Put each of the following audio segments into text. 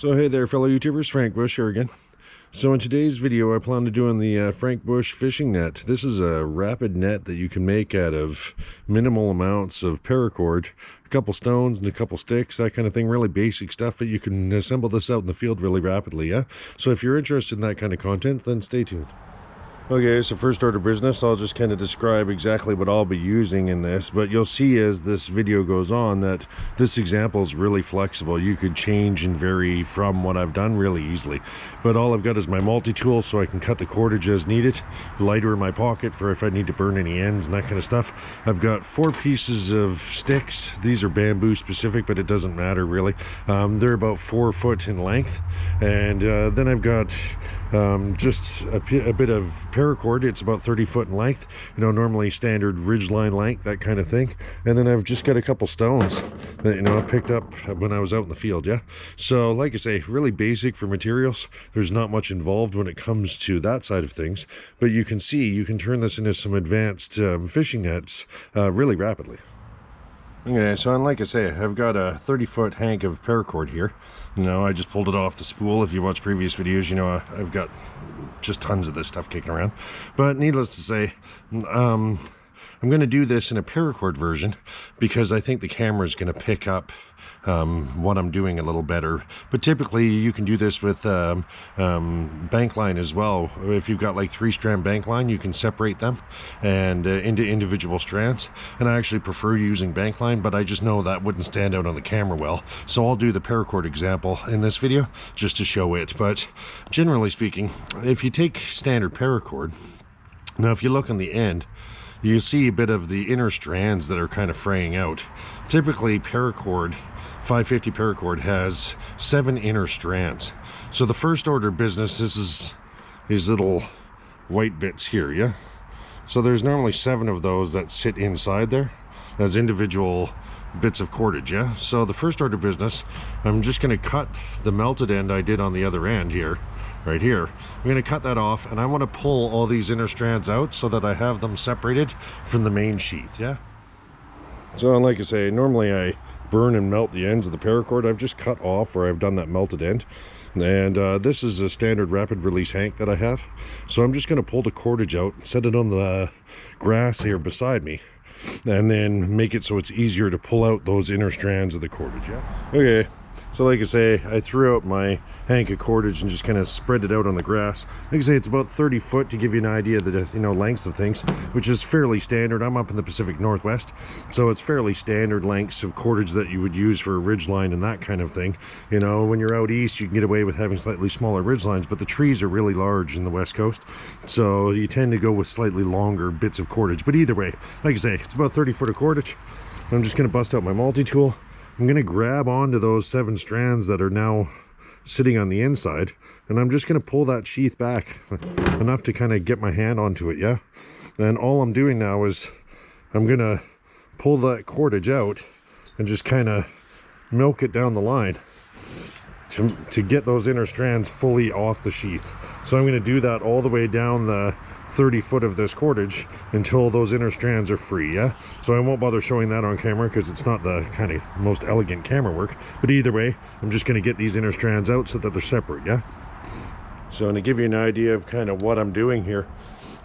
So hey there fellow YouTubers, Frank Bush here again. So in today's video I plan to do on the Frank Bush fishing net. This is a rapid net that you can make out of minimal amounts of paracord, a couple stones and a couple sticks, that kind of thing. Really basic stuff, but you can assemble this out in the field really rapidly, yeah? So if you're interested in that kind of content, then stay tuned. Okay, so first order business, I'll just kind of describe exactly what I'll be using in this, but you'll see as this video goes on that this example is really flexible. You could change and vary from what I've done really easily. But all I've got is my multi-tool, so I can cut the cordage as needed, lighter in my pocket for if I need to burn any ends and that kind of stuff. I've got 4 pieces of sticks. These are bamboo specific, but it doesn't matter really. They're about 4 foot in length. And then I've got just a bit of paracord. It's about 30 foot in length, you know, normally standard ridgeline length, that kind of thing. And then I've just got a couple stones that, you know, I picked up when I was out in the field, yeah? So like I say, really basic for materials. There's not much involved when it comes to that side of things, but you can see, you can turn this into some advanced fishing nets really rapidly. Okay, so and like I say, I've got a 30-foot hank of paracord here. You know, I just pulled it off the spool. If you watch previous videos, you know I've got just tons of this stuff kicking around. But needless to say, I'm going to do this in a paracord version because I think the camera is going to pick up what I'm doing a little better. But typically you can do this with bank line as well. If you've got like 3-strand bank line, you can separate them and into individual strands. And I actually prefer using bank line, but I just know that wouldn't stand out on the camera well. So I'll do the paracord example in this video just to show it. But generally speaking, if you take standard paracord, now if you look on the end, you see a bit of the inner strands that are kind of fraying out. Typically paracord, 550 paracord has 7 inner strands. So the first order business, this is these little white bits here, yeah? So there's normally 7 of those that sit inside there as individual bits of cordage, yeah? So the first order business, I'm just going to cut the melted end I did on the other end here, right here. I'm going to cut that off, and I want to pull all these inner strands out so that I have them separated from the main sheath, yeah? So like I say, normally I burn and melt the ends of the paracord. I've just cut off where I've done that melted end. And this is a standard rapid release hank that I have. So I'm just going to pull the cordage out, set it on the grass here beside me, and then make it so it's easier to pull out those inner strands of the cordage, yeah? Okay, so like I say, I threw out my hank of cordage and just kind of spread it out on the grass. Like I say, it's about 30 foot to give you an idea of the, you know, lengths of things, which is fairly standard. I'm up in the Pacific Northwest, so it's fairly standard lengths of cordage that you would use for a ridge line and that kind of thing. You know, when you're out east, you can get away with having slightly smaller ridge lines, but the trees are really large in the West Coast, so you tend to go with slightly longer bits of cordage. But either way, like I say, it's about 30 foot of cordage. I'm just going to bust out my multi-tool. I'm going to grab onto those 7 strands that are now sitting on the inside, and I'm just going to pull that sheath back enough to kind of get my hand onto it, yeah? And all I'm doing now is I'm going to pull that cordage out and just kind of milk it down the line to get those inner strands fully off the sheath. So I'm going to do that all the way down the 30 foot of this cordage until those inner strands are free, yeah? So I won't bother showing that on camera because it's not the kind of most elegant camera work. But either way, I'm just going to get these inner strands out so that they're separate, yeah? So to give you an idea of kind of what I'm doing here,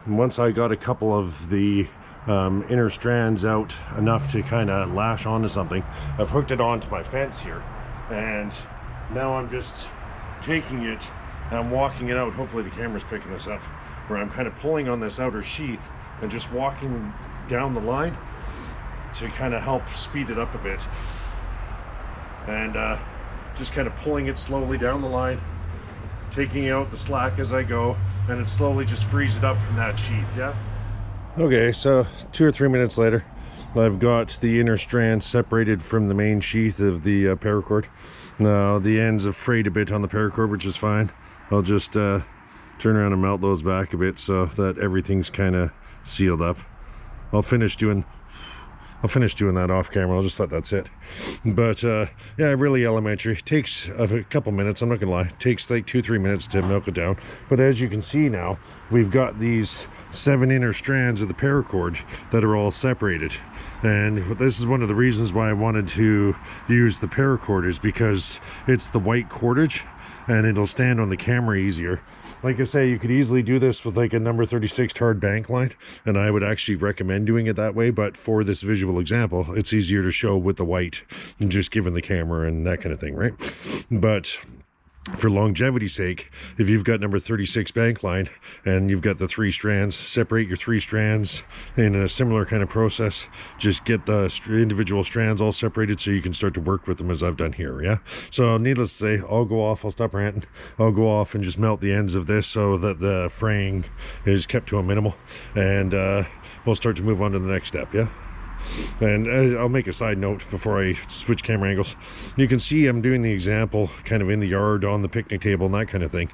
once I got a couple of the inner strands out enough to kind of lash onto something, I've hooked it onto my fence here, and now I'm just taking it and I'm walking it out. Hopefully the camera's picking this up, where I'm kind of pulling on this outer sheath and just walking down the line to kind of help speed it up a bit, and just kind of pulling it slowly down the line, taking out the slack as I go, and it slowly just frees it up from that sheath, yeah? Okay, so 2 or 3 minutes later, I've got the inner strands separated from the main sheath of the paracord. Now the ends have frayed a bit on the paracord, which is fine. I'll just turn around and melt those back a bit so that everything's kind of sealed up. I'll finish doing I'll finish doing that off camera. I'll just let that sit. But yeah, really elementary. Takes a couple minutes, I'm not gonna lie. It takes like 2-3 minutes to milk it down. But as you can see now, we've got these 7 inner strands of the paracord that are all separated. And this is one of the reasons why I wanted to use the paracord, is because it's the white cordage and it'll stand on the camera easier. Like I say, you could easily do this with like a number 36 tarred bank line, and I would actually recommend doing it that way, but for this visual example, it's easier to show with the white and just given the camera and that kind of thing, right? But for longevity's sake, if you've got number 36 bank line and you've got the 3 strands, separate your 3 strands in a similar kind of process. Just get the individual strands all separated so you can start to work with them as I've done here, yeah? So needless to say, I'll go off, I'll stop ranting, I'll go off and just melt the ends of this so that the fraying is kept to a minimal, and we'll start to move on to the next step, yeah? And I'll make a side note before I switch camera angles. You can see I'm doing the example kind of in the yard, on the picnic table, and that kind of thing.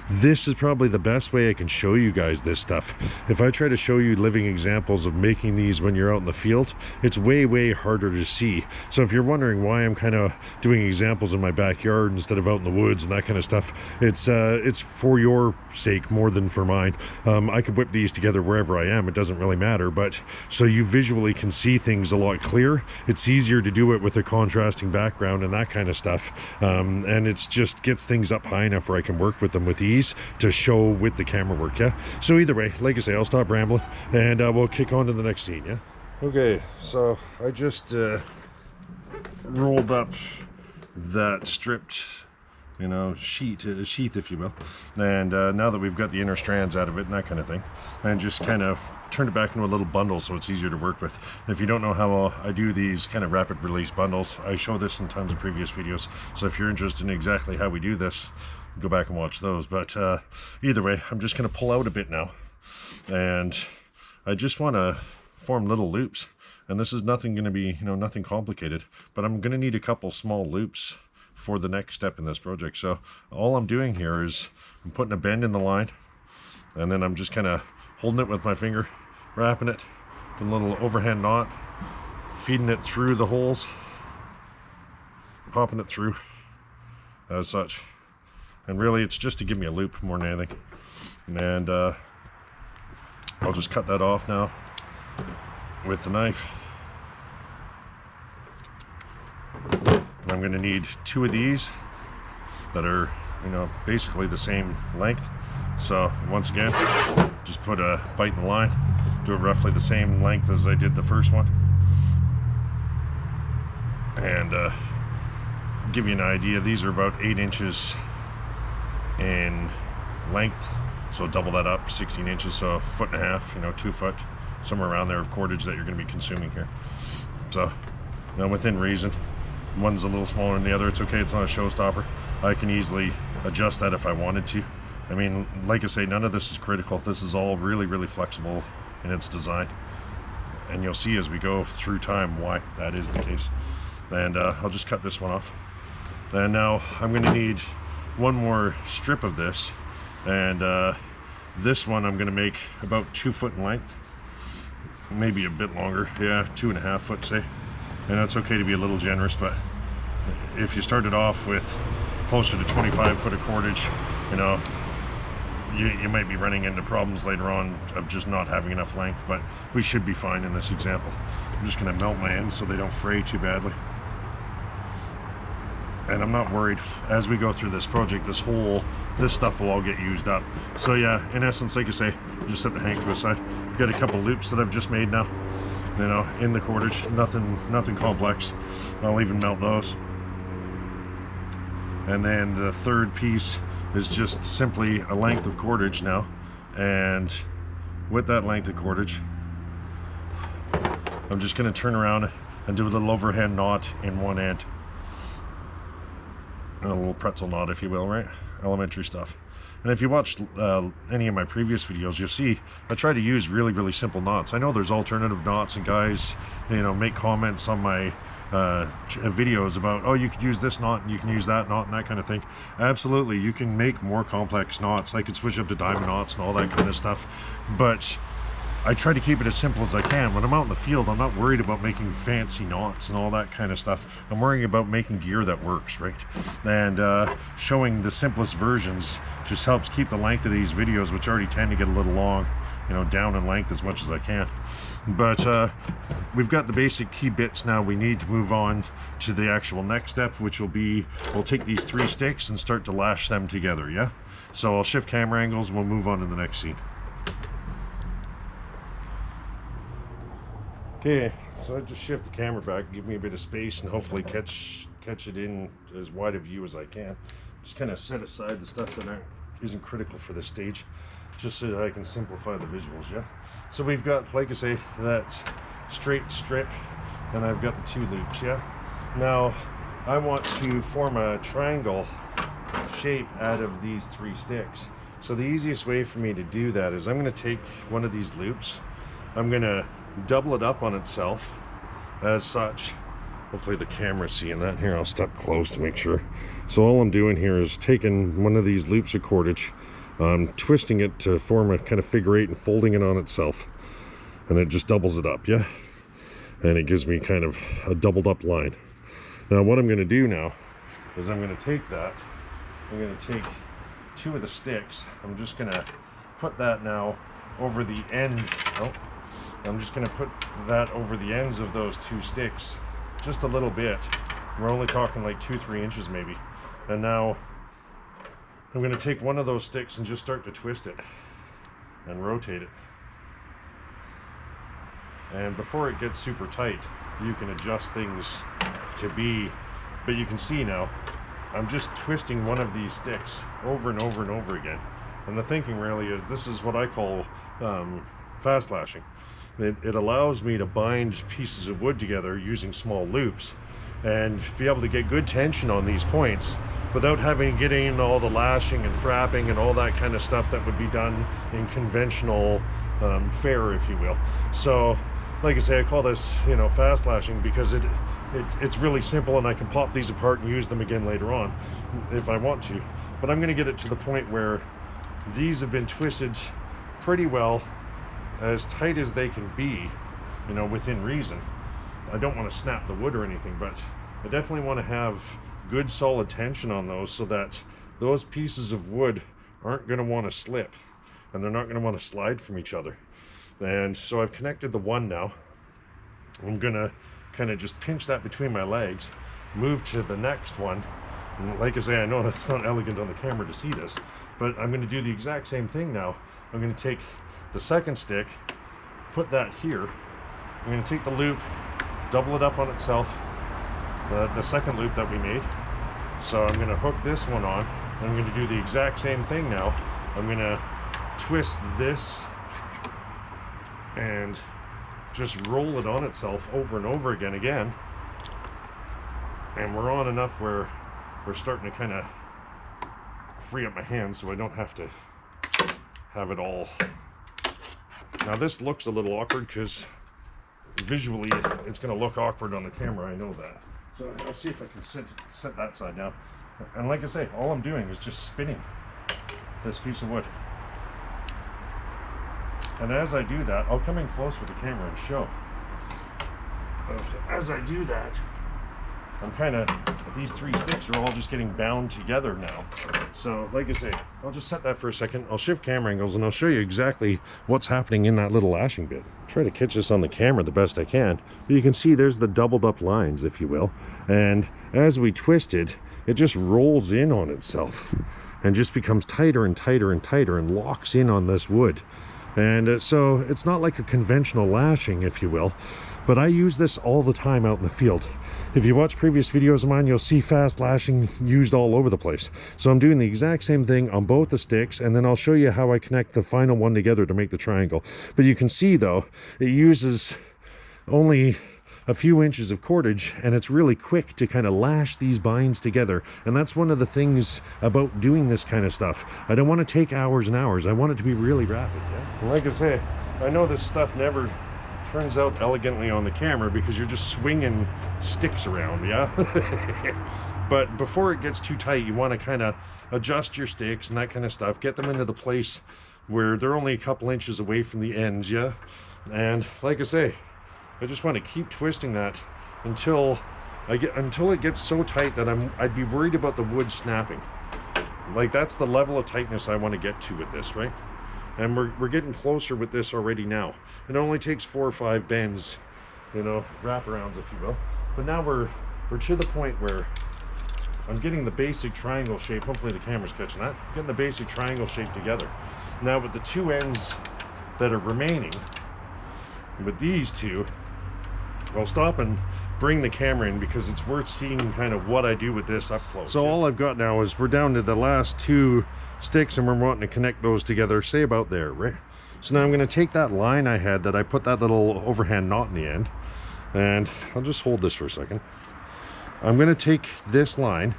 This is probably the best way I can show you guys this stuff. If I try to show you living examples of making these when you're out in the field, it's way harder to see. So if you're wondering why I'm kind of doing examples in my backyard instead of out in the woods and that kind of stuff, it's for your sake more than for mine. I could whip these together wherever I am, it doesn't really matter, but so you visually can see things a lot clearer. It's easier to do it with a contrasting background and that kind of stuff, and it's just gets things up high enough where I can work with them with ease to show with the camera work, yeah? So either way, like I say, I'll stop rambling and we'll kick on to the next scene, yeah? Okay, so I just rolled up that stripped, you know, sheath if you will, and now that we've got the inner strands out of it and that kind of thing, and just kind of turned it back into a little bundle so it's easier to work with. And if you don't know how I do these kind of rapid release bundles, I show this in tons of previous videos, so if you're interested in exactly how we do this, go back and watch those. But either way, I'm just going to pull out a bit now, and I just want to form little loops, and this is nothing going to be, you know, nothing complicated, but I'm going to need a couple small loops for the next step in this project. So all I'm doing here is I'm putting a bend in the line, and then I'm just kind of holding it with my finger, wrapping it, putting a little overhand knot, feeding it through the holes, popping it through as such. And really it's just to give me a loop more than anything. And I'll just cut that off now with the knife. And I'm going to need 2 of these that are, you know, basically the same length. So once again, just put a bite in the line, do it roughly the same length as I did the first one, and give you an idea, these are about 8 inches in length, so double that up, 16 inches, so 1.5 feet, you know, 2 foot, somewhere around there of cordage that you're going to be consuming here. So now within reason, one's a little smaller than the other, it's okay, it's not a showstopper. I can easily adjust that if I wanted to. I mean, like I say, none of this is critical. This is all really flexible in its design, and you'll see as we go through time why that is the case. And I'll just cut this one off, and now I'm going to need one more strip of this, and this one I'm going to make about 2 foot in length, maybe a bit longer, yeah, 2.5 foot say, and that's okay to be a little generous. But if you started off with closer to 25 foot of cordage, you know, you might be running into problems later on of just not having enough length, but we should be fine in this example. I'm just going to melt my ends so they don't fray too badly. And I'm not worried as we go through this project, this stuff will all get used up. So yeah, in essence, like I say, just set the hank to the side. I've got a couple loops that I've just made now, you know, in the cordage, nothing complex. I'll even melt those. And then the third piece is just simply a length of cordage now, and with that length of cordage, I'm just going to turn around and do a little overhand knot in one end. A little pretzel knot, if you will, right? Elementary stuff. And if you watched any of my previous videos, you'll see I try to use really simple knots. I know there's alternative knots, and guys, you know, make comments on my videos about, oh, you could use this knot and you can use that knot and that kind of thing. Absolutely, you can make more complex knots. I could switch up to diamond knots and all that kind of stuff, but I try to keep it as simple as I can. When I'm out in the field, I'm not worried about making fancy knots and all that kind of stuff. I'm worrying about making gear that works, right? And showing the simplest versions just helps keep the length of these videos, which already tend to get a little long, you know, down in length as much as I can. But we've got the basic key bits now. We need to move on to the actual next step, which will be, we'll take these 3 sticks and start to lash them together, yeah? So I'll shift camera angles and we'll move on to the next scene. Okay, so I just shift the camera back, give me a bit of space, and hopefully catch it in as wide a view as I can. Just kind of set aside the stuff that isn't critical for this stage, just so that I can simplify the visuals, yeah? So we've got, like I say, that straight strip, and I've got the 2 loops, yeah? Now, I want to form a triangle shape out of these 3 sticks. So the easiest way for me to do that is I'm going to take one of these loops, I'm going to double it up on itself as such. Hopefully the camera's seeing that. Here, I'll step close to make sure. So all I'm doing here is taking one of these loops of cordage, twisting it to form a kind of figure 8 and folding it on itself, and it just doubles it up, yeah? And it gives me kind of a doubled up line. Now what I'm going to do now is I'm going to take that, I'm going to take 2 of the sticks, I'm just going to put that now over the end. I'm just going to put that over the ends of those 2 sticks just a little bit. We're only talking like 2-3 inches maybe. And now I'm going to take one of those sticks and just start to twist it and rotate it. And before it gets super tight, you can adjust things to be, but you can see now I'm just twisting one of these sticks over and over and over again. And the thinking really is, this is what I call fast lashing. It allows me to bind pieces of wood together using small loops and be able to get good tension on these points without having to get in all the lashing and frapping and all that kind of stuff that would be done in conventional fare, if you will. So like I say, I call this, you know, fast lashing because it's really simple, and I can pop these apart and use them again later on if I want to. But I'm going to get it to the point where these have been twisted pretty well, as tight as they can be, you know, within reason. I don't want to snap the wood or anything, but I definitely want to have good solid tension on those so that those pieces of wood aren't going to want to slip and they're not going to want to slide from each other. And so I've connected the one now. I'm going to kind of just pinch that between my legs, move to the next one. And like I say, I know it's not elegant on the camera to see this, but I'm going to do the exact same thing now. I'm going to take the second stick, put that here. I'm going to take the loop, double it up on itself, the second loop that we made. So I'm going to hook this one on, and I'm going to do the exact same thing now. I'm going to twist this and just roll it on itself over and over again. And we're on enough where we're starting to kind of free up my hands so I don't have to have it all. Now this looks a little awkward because visually it's going to look awkward on the camera, I know that. So I'll see if I can set that side down. And like I say, all I'm doing is just spinning this piece of wood. And as I do that, I'll come in close with the camera and show. As I do that, I'm kind of, these 3 sticks are all just getting bound together now. So like I say, I'll just set that for a second. I'll shift camera angles and I'll show you exactly what's happening in that little lashing bit. Try to catch this on the camera the best I can. But you can see there's the doubled up lines, if you will. And as we twist it, it just rolls in on itself and just becomes tighter and tighter and tighter and locks in on this wood. And so it's not like a conventional lashing, if you will, but I use this all the time out in the field. If you watch previous videos of mine, you'll see fast lashing used all over the place. So I'm doing the exact same thing on both the sticks, and then I'll show you how I connect the final one together to make the triangle. But you can see though, it uses only a few inches of cordage, and it's really quick to kind of lash these binds together. And that's one of the things about doing this kind of stuff. I don't want to take hours and hours. I want it to be really rapid. Yeah? Like I say, I know this stuff never turns out elegantly on the camera because you're just swinging sticks around, yeah? But before it gets too tight, you want to kind of adjust your sticks and that kind of stuff, get them into the place where they're only a couple inches away from the ends, yeah? And like I say, I just want to keep twisting that until it gets so tight that I'd be worried about the wood snapping. Like, that's the level of tightness I want to get to with this, right? And we're getting closer with this already now. It only takes 4 or 5 bends, you know, wraparounds, if you will. But now we're to the point where I'm getting the basic triangle shape. Hopefully the camera's catching that. Getting the basic triangle shape together. Now with the 2 ends that are remaining, with these 2, I'll stop and bring the camera in because it's worth seeing kind of what I do with this up close. So all I've got now is we're down to the last 2 sticks and we're wanting to connect those together, say about there, right? So now I'm going to take that line I had that I put that little overhand knot in the end, and I'll just hold this for a second. I'm going to take this line,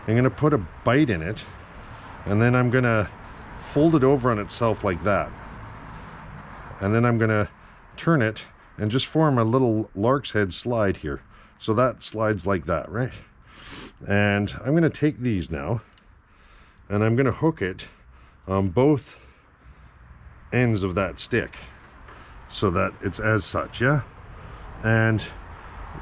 I'm going to put a bite in it, and then I'm going to fold it over on itself like that. And then I'm going to turn it and just form a little lark's head slide here. So that slides like that, right? And I'm going to take these now, and I'm going to hook it on both ends of that stick so that it's as such, yeah? And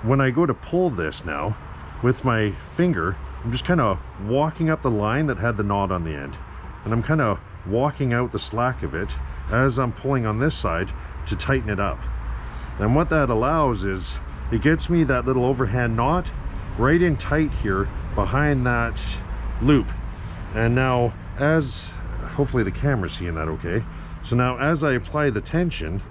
when I go to pull this now with my finger, I'm just kind of walking up the line that had the knot on the end, and I'm kind of walking out the slack of it as I'm pulling on this side to tighten it up. And what that allows is it gets me that little overhand knot right in tight here behind that loop. And now, as hopefully the camera's seeing that okay, so now as I apply the tension,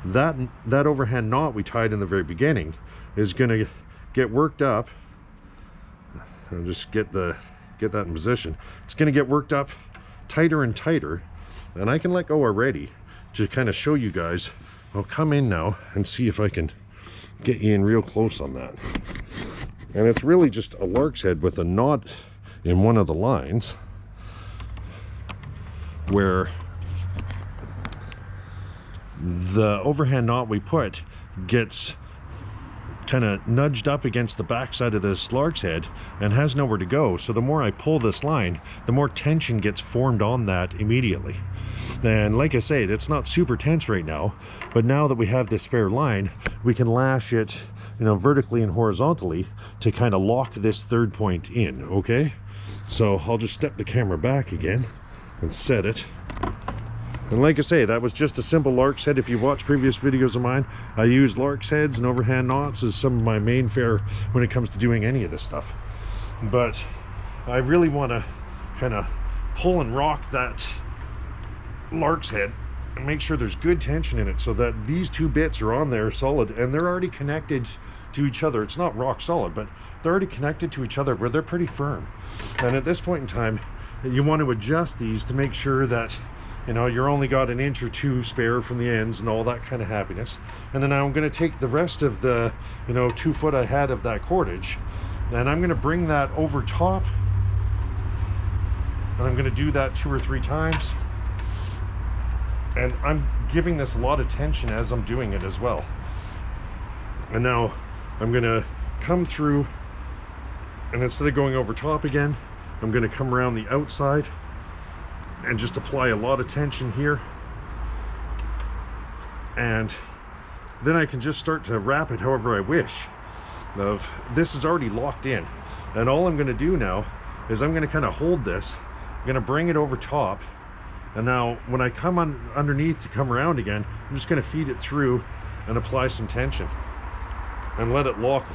that overhand knot we tied in the very beginning is going to get worked up. I'll just get that in position. It's going to get worked up tighter and tighter, and I can let go already to kind of show you guys. I'll come in now and see if I can get you in real close on that. And it's really just a lark's head with a knot in one of the lines where the overhand knot we put gets kind of nudged up against the backside of this lark's head and has nowhere to go. So the more I pull this line, the more tension gets formed on that immediately. And like I say, it's not super tense right now, but now that we have this spare line, we can lash it, you know, vertically and horizontally to kind of lock this third point in, okay? So I'll just step the camera back again and set it. And like I say, that was just a simple lark's head. If you watch previous videos of mine, I use lark's heads and overhand knots as some of my main fare when it comes to doing any of this stuff. But I really want to kind of pull and rock that lark's head and make sure there's good tension in it so that these 2 bits are on there solid, and they're already connected to each other. It's not rock solid, but they're already connected to each other where they're pretty firm. And at this point in time, you want to adjust these to make sure that, you know, you're only got 1 inch or 2 spare from the ends and all that kind of happiness. And then I'm going to take the rest of the, you know, 2 foot I had of that cordage, and I'm going to bring that over top, and I'm going to do that 2 or 3 times. And I'm giving this a lot of tension as I'm doing it as well. And now I'm going to come through, and instead of going over top again, I'm going to come around the outside and just apply a lot of tension here. And then I can just start to wrap it however I wish. This is already locked in. And all I'm going to do now is I'm going to kind of hold this. I'm going to bring it over top. And now when I come underneath to come around again, I'm just going to feed it through and apply some tension and let it lock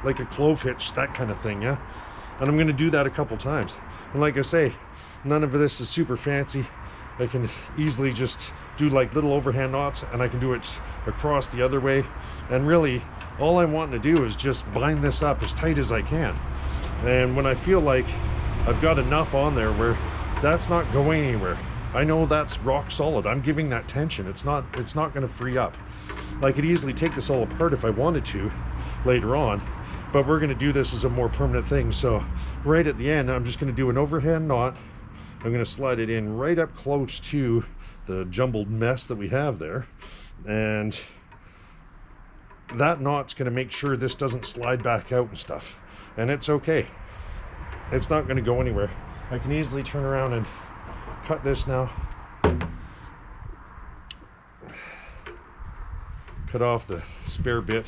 like a clove hitch, that kind of thing, yeah? And I'm going to do that a couple times. And like I say, none of this is super fancy. I can easily just do like little overhand knots, and I can do it across the other way. And really, all I'm wanting to do is just bind this up as tight as I can. And when I feel like I've got enough on there where that's not going anywhere, I know that's rock solid. I'm giving that tension. It's not going to free up. I could easily take this all apart if I wanted to later on, but we're going to do this as a more permanent thing. So right at the end, I'm just going to do an overhand knot. I'm going to slide it in right up close to the jumbled mess that we have there, and that knot's going to make sure this doesn't slide back out and stuff. And it's okay. It's not going to go anywhere. I can easily turn around and cut this now, cut off the spare bit.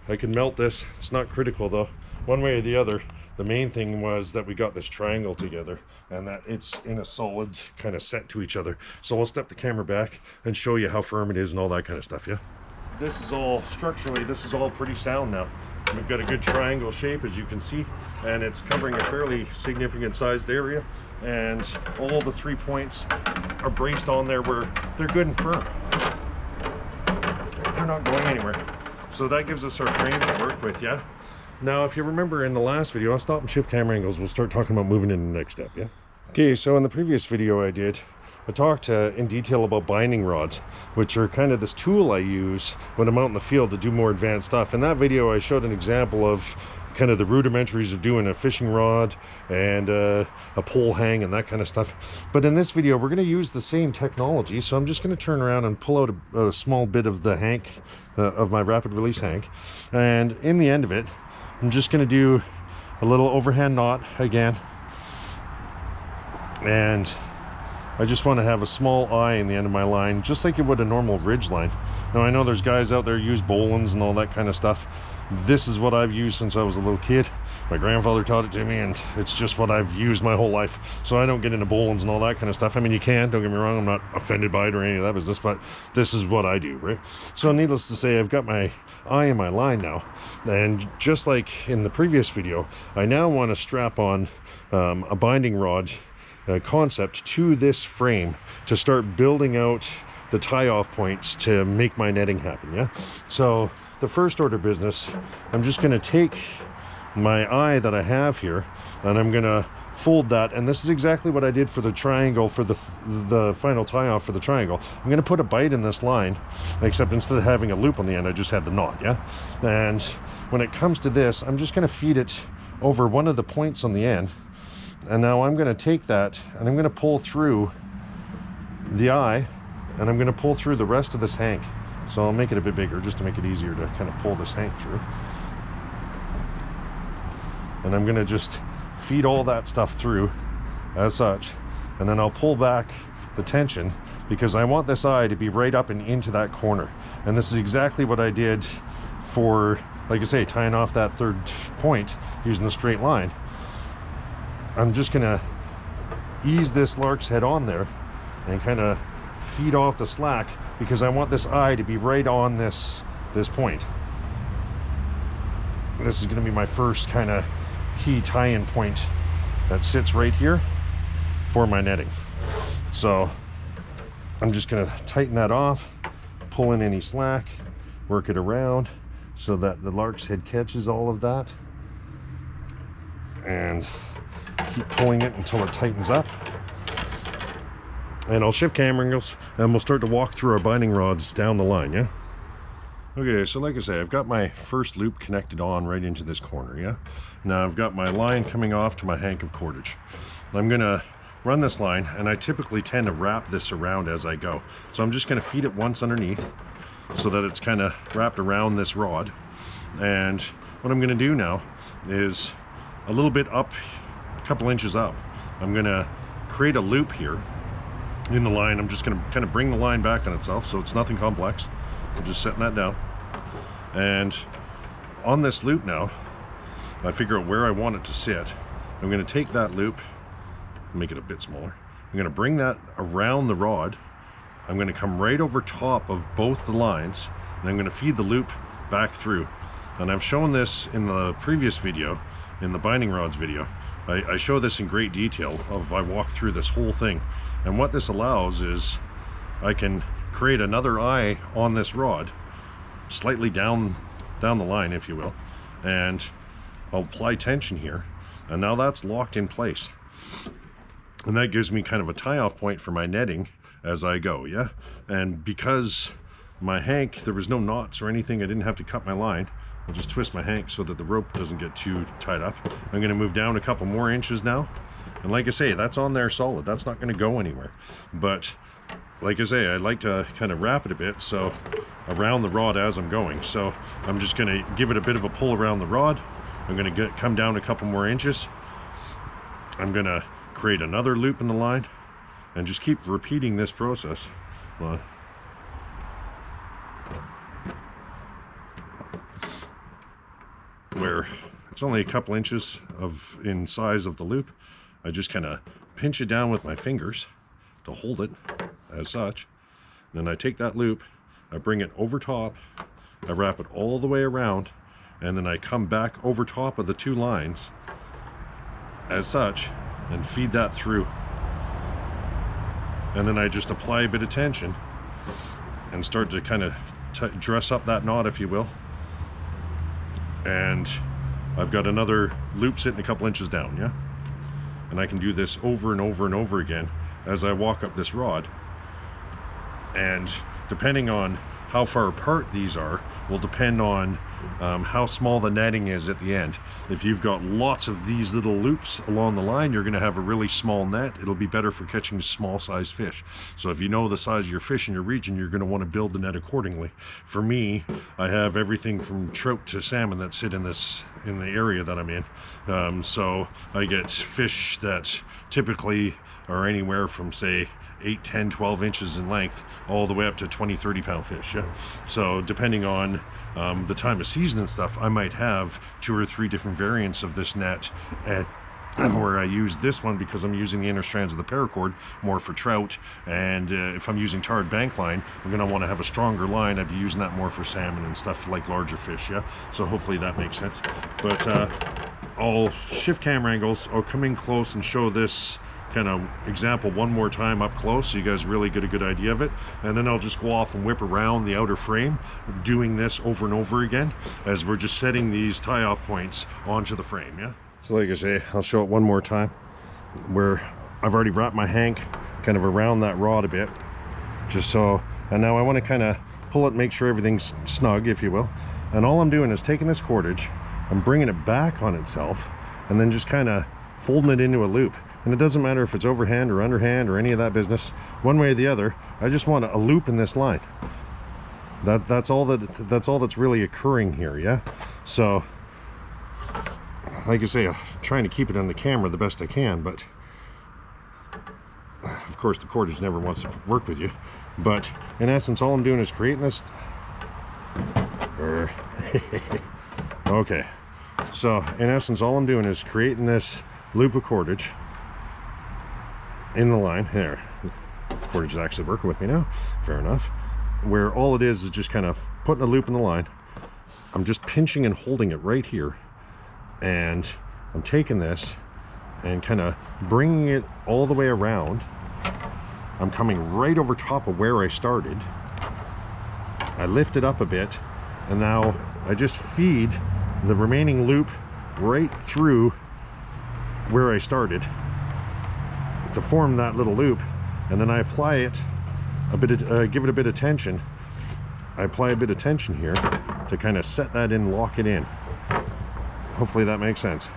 I can melt this. It's not critical though. One way or the other, the main thing was that we got this triangle together and that it's in a solid kind of set to each other. So I'll step the camera back and show you how firm it is and all that kind of stuff, yeah? This is all, structurally, this is all pretty sound now. We've got a good triangle shape, as you can see, and it's covering a fairly significant sized area. And all the 3 points are braced on there where they're good and firm. They're not going anywhere. So that gives us our frame to work with, yeah? Now, if you remember in the last video, I'll stop and shift camera angles. We'll start talking about moving into the next step, yeah? Okay, so in the previous video I talked in detail about binding rods, which are kind of this tool I use when I'm out in the field to do more advanced stuff. In that video, I showed an example of kind of the rudimentaries of doing a fishing rod and a pole hang and that kind of stuff. But in this video, we're going to use the same technology. So I'm just going to turn around and pull out a small bit of the hank, of my rapid release hank. And in the end of it, I'm just going to do a little overhand knot again. And I just want to have a small eye in the end of my line, just like it would a normal ridge line. Now I know there's guys out there who use bowlines and all that kind of stuff. This is what I've used since I was a little kid. My grandfather taught it to me, and it's just what I've used my whole life. So I don't get into bowlines and all that kind of stuff. I mean, you can, don't get me wrong, I'm not offended by it or any of that business, but this is what I do, right? So needless to say, I've got my eye in my line now. And just like in the previous video, I now want to strap on a binding rod concept to this frame to start building out the tie-off points to make my netting happen, yeah? So the first order business, I'm just going to take my eye that I have here and I'm going to fold that, and this is exactly what I did for the triangle, for the final tie-off for the triangle. I'm going to put a bite in this line, except instead of having a loop on the end, I just had the knot, yeah? And when it comes to this, I'm just going to feed it over one of the points on the end. And now I'm going to take that and I'm going to pull through the eye, and I'm going to pull through the rest of this hank. So I'll make it a bit bigger just to make it easier to kind of pull this hank through. And I'm going to just feed all that stuff through as such. And then I'll pull back the tension because I want this eye to be right up and into that corner. And this is exactly what I did for, like I say, tying off that third point using the straight line. I'm just going to ease this lark's head on there and kind of feed off the slack because I want this eye to be right on this point. This is going to be my first kind of key tie-in point that sits right here for my netting. So I'm just going to tighten that off, pull in any slack, work it around so that the lark's head catches all of that, and keep pulling it until it tightens up. And I'll shift camera angles and we'll start to walk through our binding rods down the line, yeah? Okay, so like I say, I've got my first loop connected on right into this corner, yeah? Now I've got my line coming off to my hank of cordage. I'm gonna run this line, and I typically tend to wrap this around as I go. So I'm just gonna feed it once underneath so that it's kind of wrapped around this rod. And what I'm gonna do now is a little bit up, a couple inches up, I'm gonna create a loop here in the line. I'm just gonna kind of bring the line back on itself, so it's nothing complex. I'm just setting that down. And on this loop now, I figure out where I want it to sit. I'm gonna take that loop, make it a bit smaller. I'm gonna bring that around the rod. I'm gonna come right over top of both the lines, and I'm gonna feed the loop back through. And I've shown this in the previous video, in the binding rods video. I show this in great detail of I walk through this whole thing. And what this allows is I can create another eye on this rod, slightly down the line, if you will, and I'll apply tension here, and now that's locked in place. And that gives me kind of a tie-off point for my netting as I go, yeah? And because my hank, there was no knots or anything, I didn't have to cut my line. I'll just twist my hank so that the rope doesn't get too tied up. I'm gonna move down a couple more inches now. And like I say, that's on there solid. That's not gonna go anywhere. But like I say, I like to kind of wrap it a bit, so around the rod as I'm going. So I'm just gonna give it a bit of a pull around the rod. I'm gonna come down a couple more inches. I'm gonna create another loop in the line and just keep repeating this process. where it's only a couple inches in size of the loop. I just kind of pinch it down with my fingers to hold it as such. Then I take that loop, I bring it over top, I wrap it all the way around, and then I come back over top of the two lines as such and feed that through. And then I just apply a bit of tension and start to kind of dress up that knot, if you will. And I've got another loop sitting a couple inches down, yeah? And I can do this over and over and over again as I walk up this rod. And depending on how far apart these are will depend on how small the netting is at the end. If you've got lots of these little loops along the line, you're going to have a really small net. It'll be better for catching small sized fish. So if you know the size of your fish in your region, you're going to want to build the net accordingly. For me, I have everything from trout to salmon that sit in the area that I'm in. So I get fish that typically are anywhere from, say, 8, 10, 12 inches in length all the way up to 20, 30 pound fish. Yeah? So depending on the time of season and stuff, I might have 2 or 3 different variants of this net where I use this one because I'm using the inner strands of the paracord more for trout, and if I'm using tarred bank line, I'm going to want to have a stronger line. I'd be using that more for salmon and stuff like larger fish. Yeah, so hopefully that makes sense. But I'll shift camera angles, I'll come in close and show this kind of example one more time up close so you guys really get a good idea of it, and then I'll just go off and whip around the outer frame doing this over and over again as we're just setting these tie-off points onto the frame. Yeah, so like I say, I'll show it one more time where I've already wrapped my hank kind of around that rod a bit, just so, and now I want to kind of pull it, make sure everything's snug, if you will, and all I'm doing is taking this cordage, I'm bringing it back on itself, and then just kind of folding it into a loop. And it doesn't matter if it's overhand or underhand or any of that business, one way or the other. I just want a loop in this line. That's all that's really occurring here. Yeah, so like I say, I'm trying to keep it on the camera the best I can, but of course the cordage never wants to work with you. But in essence, all I'm doing is creating this okay, so in essence, all I'm doing is creating this loop of cordage in the line. There, cordage is actually working with me now, fair enough, where all it is just kind of putting a loop in the line. I'm just pinching and holding it right here, and I'm taking this and kind of bringing it all the way around. I'm coming right over top of where I started. I lift it up a bit, and now I just feed the remaining loop right through where I started to form that little loop, and then I apply it a bit of, give it a bit of tension. I apply a bit of tension here to kind of set that in, lock it in. Hopefully that makes sense.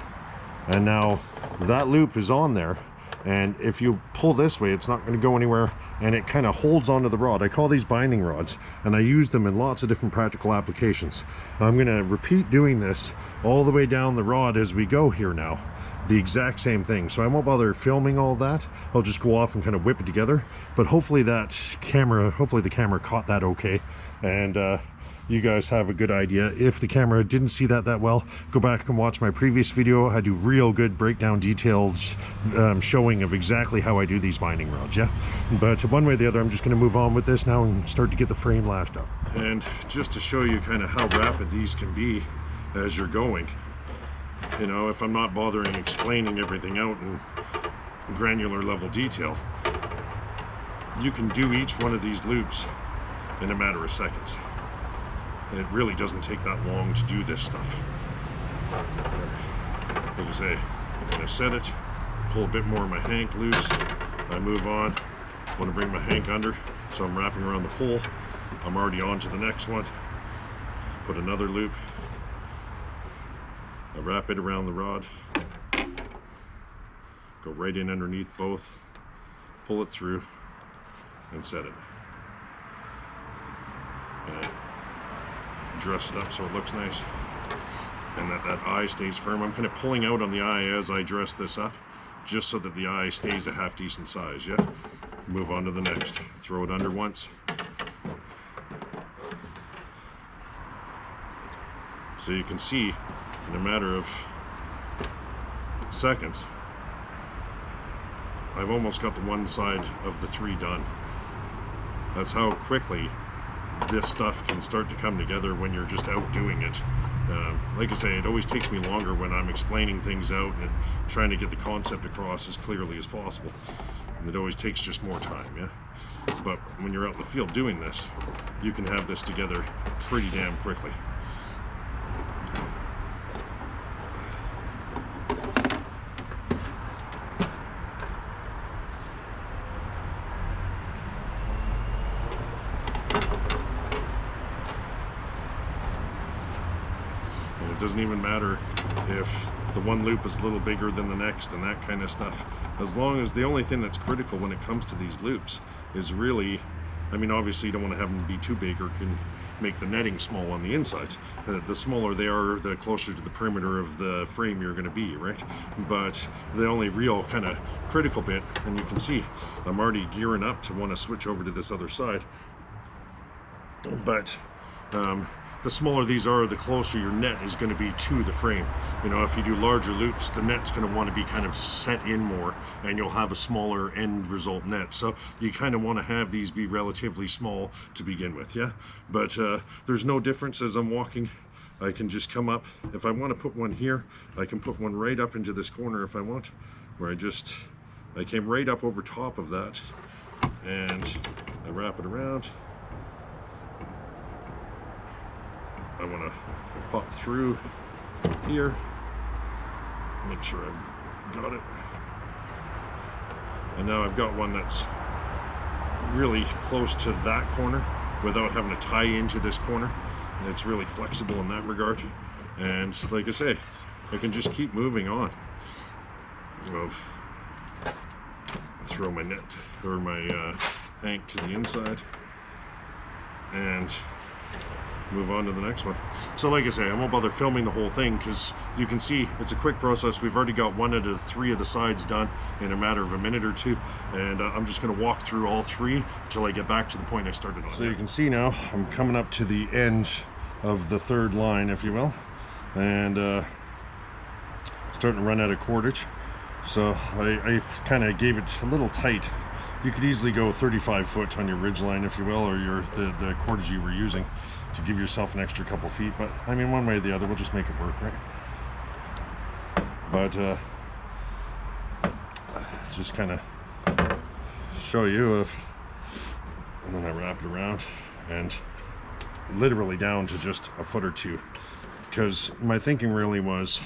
And now that loop is on there, and if you pull this way, it's not going to go anywhere, and it kind of holds onto the rod. I call these binding rods, and I use them in lots of different practical applications. I'm going to repeat doing this all the way down the rod as we go here now. The exact same thing, so I won't bother filming all that. I'll just go off and kind of whip it together, but hopefully the camera caught that okay, and you guys have a good idea. If the camera didn't see that well, go back and watch my previous video. I do real good breakdown details showing of exactly how I do these binding rods. Yeah, but one way or the other, I'm just going to move on with this now and start to get the frame lashed up. And just to show you kind of how rapid these can be as you're going, you know, if I'm not bothering explaining everything out in granular level detail, you can do each one of these loops in a matter of seconds. And it really doesn't take that long to do this stuff. Like I say, I'm going to set it, pull a bit more of my hank loose, I move on, I want to bring my hank under, so I'm wrapping around the pole. I'm already on to the next one, put another loop, I wrap it around the rod, go right in underneath both, pull it through, and set it. And dress it up so it looks nice, and that eye stays firm. I'm kind of pulling out on the eye as I dress this up, just so that the eye stays a half decent size. Yeah, move on to the next, throw it under once, so you can see in a matter of seconds, I've almost got the one side of the 3 done. That's how quickly this stuff can start to come together when you're just out doing it. Like I say, it always takes me longer when I'm explaining things out and trying to get the concept across as clearly as possible. And it always takes just more time, yeah? But when you're out in the field doing this, you can have this together pretty damn quickly. And it doesn't even matter if the one loop is a little bigger than the next and that kind of stuff. As long as the only thing that's critical when it comes to these loops is really, I mean, obviously you don't want to have them be too big or can make the netting small on the inside. The smaller they are, the closer to the perimeter of the frame you're going to be, right? But the only real kind of critical bit, and you can see I'm already gearing up to want to switch over to this other side, but the smaller these are, the closer your net is going to be to the frame. You know, if you do larger loops, the net's going to want to be kind of set in more, and you'll have a smaller end result net. So you kind of want to have these be relatively small to begin with, yeah? But there's no difference as I'm walking. I can just come up. If I want to put one here, I can put one right up into this corner if I want, where I came right up over top of that, and I wrap it around. I want to pop through here, make sure I've got it, and now I've got one that's really close to that corner without having to tie into this corner. And it's really flexible in that regard, and like I say, I can just keep moving on. Throw my net or my hank to the inside and move on to the next one. So like I say, I won't bother filming the whole thing because you can see it's a quick process. We've already got 1 out of 3 of the sides done in a matter of a minute or 2, and I'm just going to walk through all 3 until I get back to the point I started on. So you can see now I'm coming up to the end of the 3rd line, if you will, and starting to run out of cordage. So I kind of gave it a little tight. You could easily go 35 foot on your ridge line, if you will, or the cordage you were using to give yourself an extra couple feet. But I mean, one way or the other, we'll just make it work, right? But just kind of show you and then I wrap it around and literally down to just a foot or 2, because my thinking really was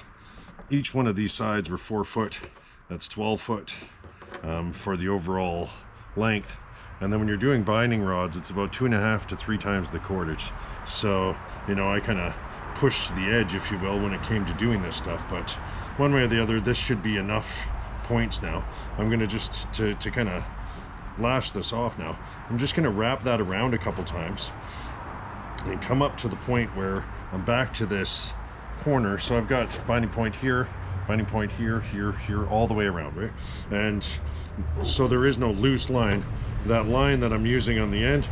each one of these sides were 4 foot. That's 12 foot for the overall length, and then when you're doing binding rods, it's about 2.5 to 3 times the cordage. So you know, I kind of pushed the edge, if you will, when it came to doing this stuff. But one way or the other, this should be enough points now. I'm going to just to kind of lash this off now. I'm just going to wrap that around a couple times and come up to the point where I'm back to this corner. So I've got binding point here, binding point here, here, here, all the way around, right? And so there is no loose line. That line that I'm using on the end,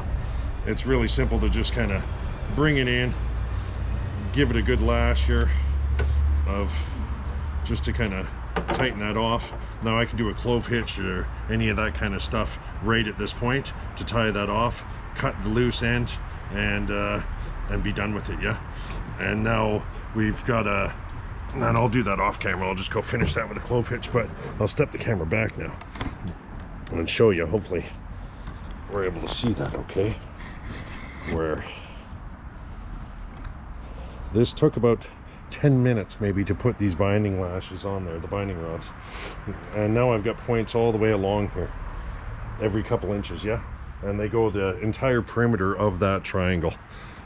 it's really simple to just kind of bring it in, give it a good lash here just to kind of tighten that off. Now I can do a clove hitch or any of that kind of stuff right at this point to tie that off, cut the loose end, and be done with it, yeah? And now we've got and I'll do that off camera. I'll just go finish that with a clove hitch, but I'll step the camera back now and show you. Hopefully we're able to see that okay. Where this took about 10 minutes maybe to put these binding lashes on there, the binding rods. And now I've got points all the way along here, every couple inches, yeah? And they go the entire perimeter of that triangle.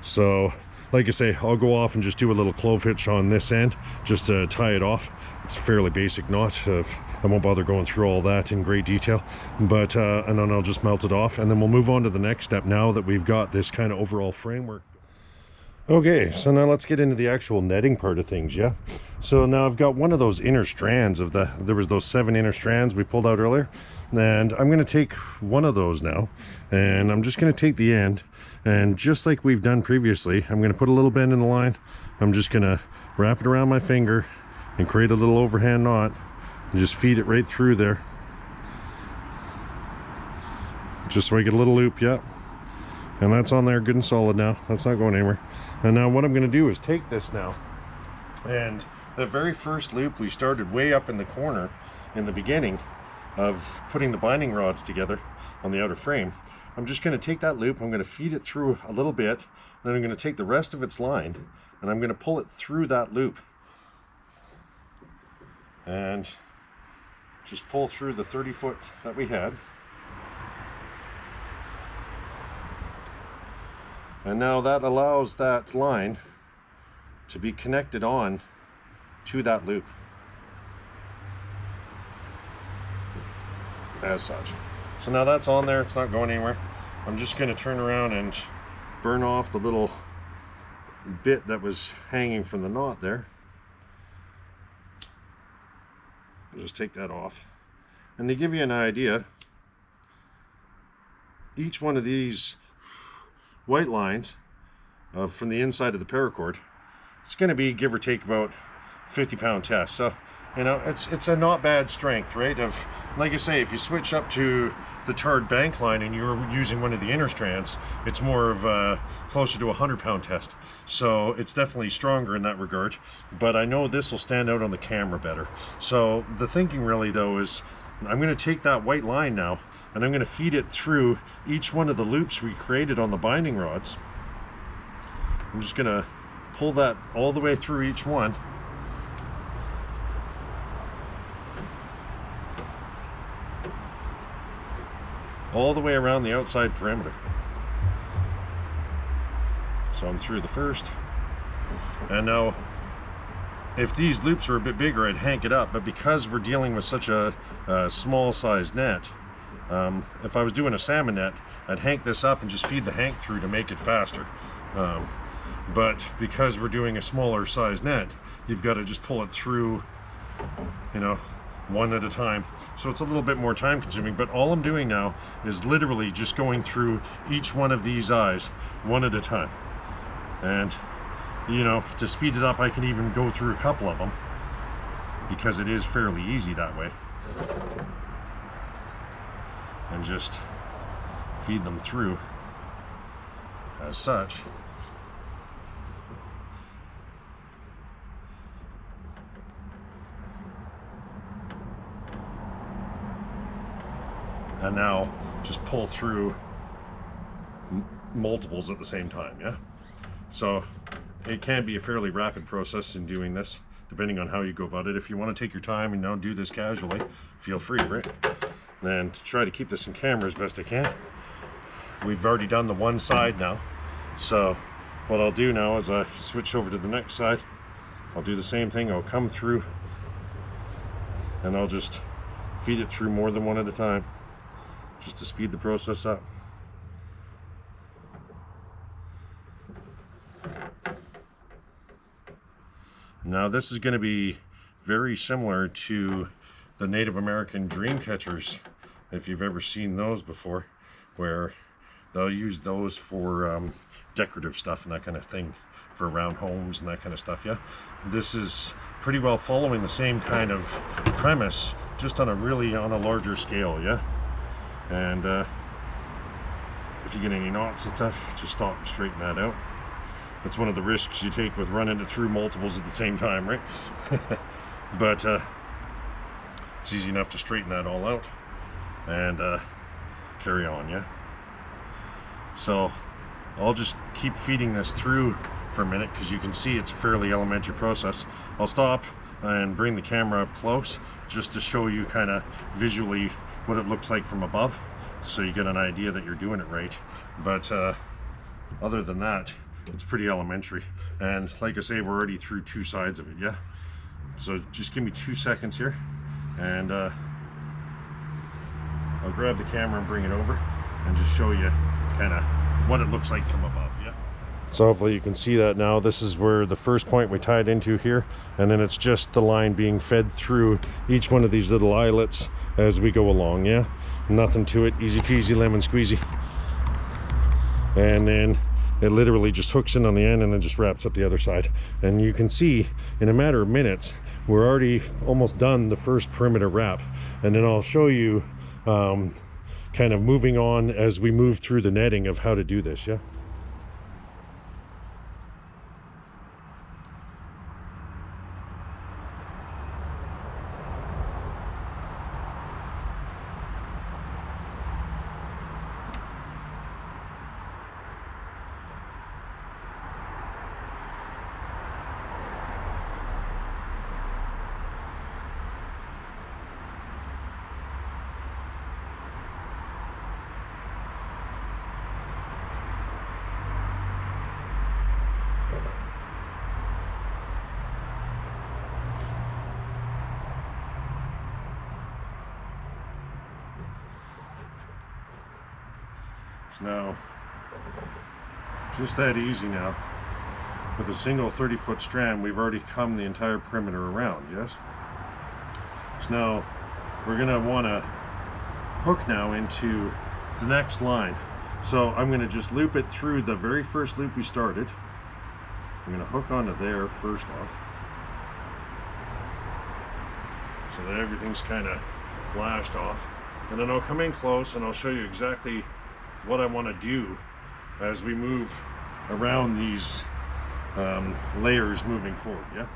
So like I say, I'll go off and just do a little clove hitch on this end just to tie it off. It's a fairly basic knot. I won't bother going through all that in great detail, but and then I'll just melt it off, and then we'll move on to the next step now that we've got this kind of overall framework. Okay, so now let's get into the actual netting part of things, yeah? So now I've got one of those inner strands of there was those 7 inner strands we pulled out earlier, and I'm going to take one of those now, and I'm just going to take the end, and just like we've done previously, I'm going to put a little bend in the line. I'm just going to wrap it around my finger and create a little overhand knot and just feed it right through there, just so I get a little loop. Yeah, and that's on there good and solid now. That's not going anywhere. And now what I'm going to do is take this now, and the very first loop we started way up in the corner in the beginning of putting the binding rods together on the outer frame. I'm just going to take that loop, I'm going to feed it through a little bit, then I'm going to take the rest of its line and I'm going to pull it through that loop and just pull through the 30 foot that we had. And now that allows that line to be connected on to that loop as such. So now that's on there, it's not going anywhere. I'm just going to turn around and burn off the little bit that was hanging from the knot there. I'll just take that off. And to give you an idea, each one of these white lines from the inside of the paracord, it's going to be give or take about 50-pound test. So you know, it's a not bad strength, right? Of, like I say, if you switch up to the tarred bank line and you're using one of the inner strands, it's more of closer to a 100-pound test. So it's definitely stronger in that regard, but I know this will stand out on the camera better. So the thinking really though is I'm going to take that white line now and I'm going to feed it through each one of the loops we created on the binding rods. I'm just going to pull that all the way through each one. All the way around the outside perimeter. So I'm through the first. And now, if these loops were a bit bigger, I'd hank it up. But because we're dealing with such a small size net, if I was doing a salmon net, I'd hank this up and just feed the hank through to make it faster. But because we're doing a smaller size net, you've got to just pull it through, you know, one at a time. So it's a little bit more time consuming, but all I'm doing now is literally just going through each one of these eyes one at a time. And you know, to speed it up, I can even go through a couple of them because it is fairly easy that way, and just feed them through as such. And now just pull through multiples at the same time, yeah? So it can be a fairly rapid process in doing this, depending on how you go about it. If you want to take your time and don't do this casually, feel free, right? And to try to keep this in camera as best I can. We've already done the one side now. So what I'll do now is I switch over to the next side. I'll do the same thing. I'll come through and I'll just feed it through more than one at a time, just to speed the process up. Now this is going to be very similar to the Native American dream catchers, if you've ever seen those before, where they'll use those for decorative stuff and that kind of thing, for around homes and that kind of stuff. Yeah, this is pretty well following the same kind of premise, just on a larger scale. Yeah. And if you get any knots and stuff, just stop and straighten that out. That's one of the risks you take with running it through multiples at the same time, right? But it's easy enough to straighten that all out and carry on, yeah? So I'll just keep feeding this through for a minute because you can see it's a fairly elementary process. I'll stop and bring the camera up close just to show you kind of visually what it looks like from above, so you get an idea that you're doing it right. But other than that, it's pretty elementary. And like I say, we're already through two sides of it, yeah? So just give me 2 seconds here, and I'll grab the camera and bring it over and just show you kind of what it looks like from above, yeah? So hopefully you can see that now. This is where the first point we tied into here, and then it's just the line being fed through each one of these little eyelets as we go along. Yeah, nothing to it, easy peasy lemon squeezy. And then it literally just hooks in on the end and then just wraps up the other side. And you can see in a matter of minutes we're already almost done the first perimeter wrap, and then I'll show you kind of moving on as we move through the netting of how to do this. Yeah. Now, just that easy now. With a single 30-foot strand, we've already come the entire perimeter around, yes? So now, we're gonna wanna hook now into the next line. So I'm gonna just loop it through the very first loop we started. I'm gonna hook onto there first off, so that everything's kind of lashed off. And then I'll come in close and I'll show you exactly what I want to do as we move around these layers moving forward. Yeah.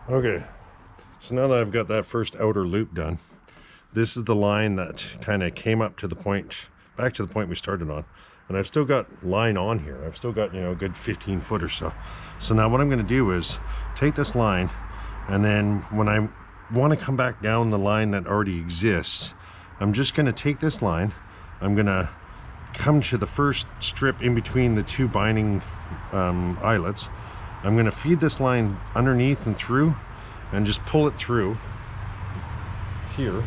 Okay, so now that I've got that first outer loop done, this is the line that kind of came up to the point, back to the point we started on, and I've still got line on here. I've still got, you know, a good 15 foot or so. So now what I'm going to do is take this line, and then when I want to come back down the line that already exists, I'm just going to take this line, I'm going to come to the first strip in between the two binding eyelets. I'm going to feed this line underneath and through and just pull it through here.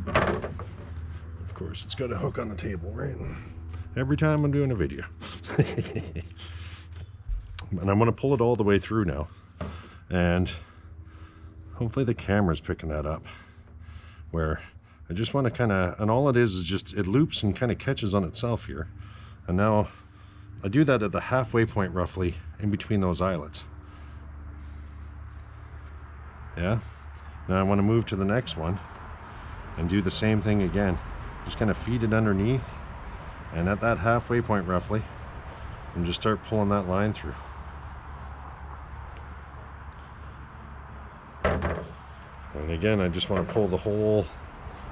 Of course, it's got a hook on the table, right? Every time I'm doing a video. And I'm going to pull it all the way through now. And hopefully the camera's picking that up, where I just want to kind of, and all it is just, it loops and kind of catches on itself here. And now I do that at the halfway point roughly in between those eyelets. Yeah. Now I want to move to the next one and do the same thing again. Just kind of feed it underneath, and at that halfway point roughly, and just start pulling that line through. And again, I just want to pull the whole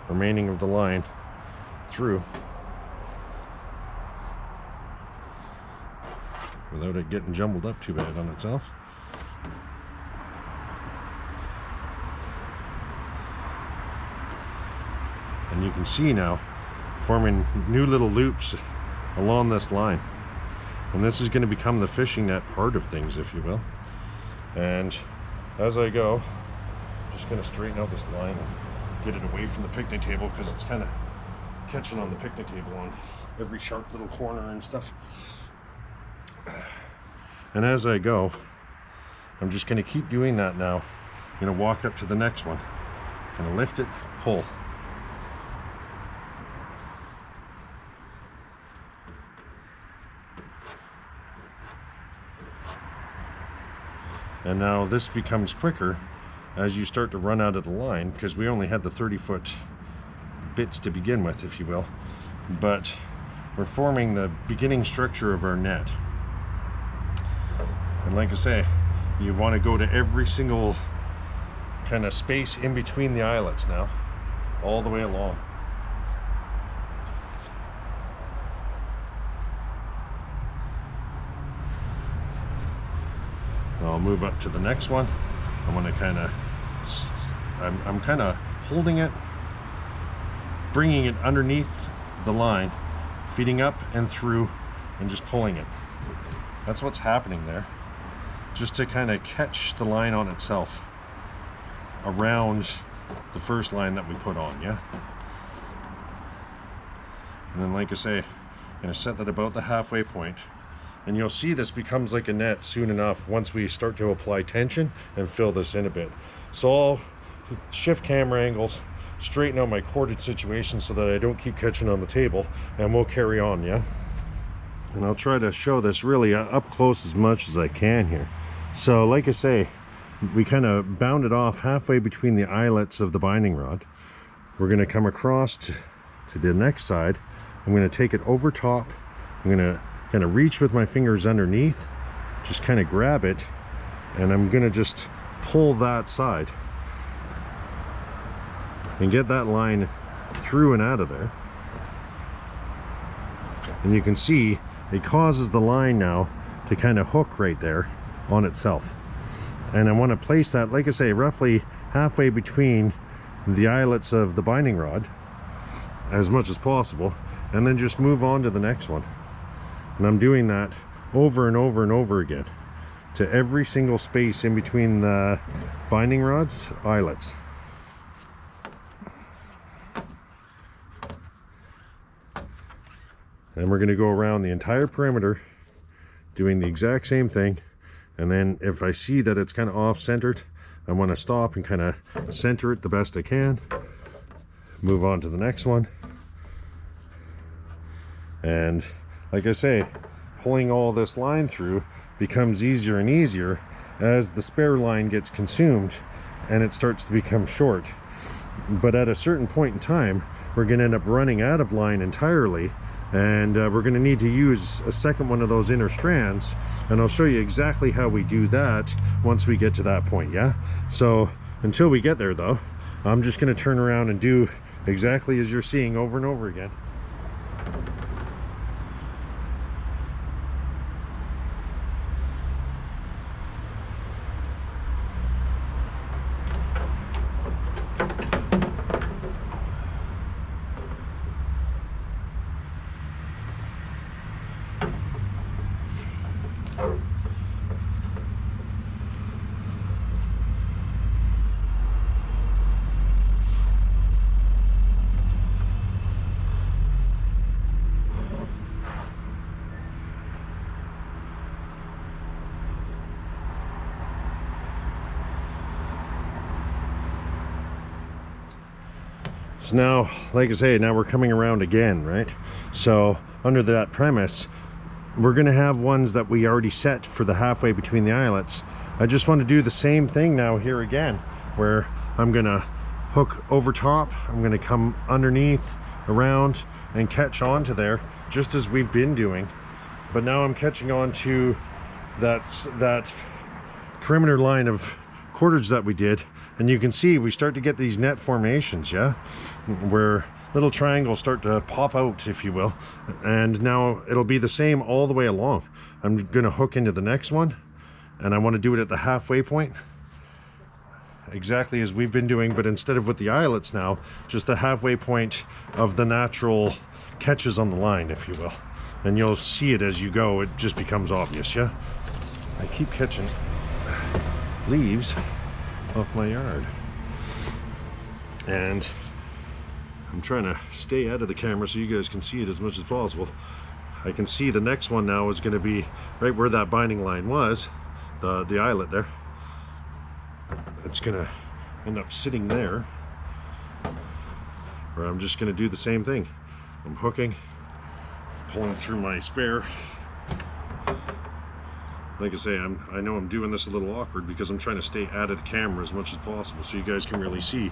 remaining of the line through without it getting jumbled up too bad on itself. And you can see now forming new little loops along this line. And this is going to become the fishing net part of things, if you will. And as I go, just going to straighten out this line and get it away from the picnic table, because it's kind of catching on the picnic table on every sharp little corner and stuff. And as I go, I'm just going to keep doing that now. I'm going to walk up to the next one, going to lift it, pull. And now this becomes quicker as you start to run out of the line, because we only had the 30-foot bits to begin with, if you will. But we're forming the beginning structure of our net. And like I say, you want to go to every single kind of space in between the eyelets now, all the way along. I'll move up to the next one. I want to kind of, I'm kind of holding it, bringing it underneath the line, feeding up and through, and just pulling it. That's what's happening there, just to kind of catch the line on itself around the first line that we put on, yeah? And then, like I say, I'm going to set that about the halfway point. And you'll see this becomes like a net soon enough once we start to apply tension and fill this in a bit. So I'll shift camera angles, straighten out my corded situation so that I don't keep catching on the table, and we'll carry on, yeah? And I'll try to show this really up close as much as I can here. So like I say, we kind of bound it off halfway between the eyelets of the binding rod. We're going to come across to the next side. I'm going to take it over top. I'm going to kind of reach with my fingers underneath, just kind of grab it, and I'm going to just pull that side and get that line through and out of there. And you can see it causes the line now to kind of hook right there on itself. And I want to place that, like I say, roughly halfway between the eyelets of the binding rod as much as possible, and then just move on to the next one. And I'm doing that over and over and over again to every single space in between the binding rod's eyelets. And we're going to go around the entire perimeter doing the exact same thing. And then if I see that it's kind of off-centered, I want to stop and kind of center it the best I can. Move on to the next one. And like I say, pulling all this line through becomes easier and easier as the spare line gets consumed and it starts to become short. But at a certain point in time, we're going to end up running out of line entirely, and we're going to need to use a second one of those inner strands, and I'll show you exactly how we do that once we get to that point, yeah? So until we get there though, I'm just going to turn around and do exactly as you're seeing over and over again. So now, like I say, now we're coming around again, right? So under that premise, we're going to have ones that we already set for the halfway between the eyelets. I just want to do the same thing now here again, where I'm going to hook over top, I'm going to come underneath, around, and catch onto there, just as we've been doing. But now I'm catching on to that perimeter line of cordage that we did, and you can see we start to get these net formations, yeah, where little triangles start to pop out, if you will. And now it'll be the same all the way along. I'm gonna hook into the next one, and I want to do it at the halfway point, exactly as we've been doing, but instead of with the eyelets now, just the halfway point of the natural catches on the line, if you will. And you'll see it as you go, it just becomes obvious, yeah? I keep catching leaves off my yard, and I'm trying to stay out of the camera so you guys can see it as much as possible. I can see the next one now is going to be right where that binding line was, the eyelet there. It's going to end up sitting there, where I'm just going to do the same thing. I'm hooking, pulling through my spare. Like I say, I know I'm doing this a little awkward because I'm trying to stay out of the camera as much as possible so you guys can really see.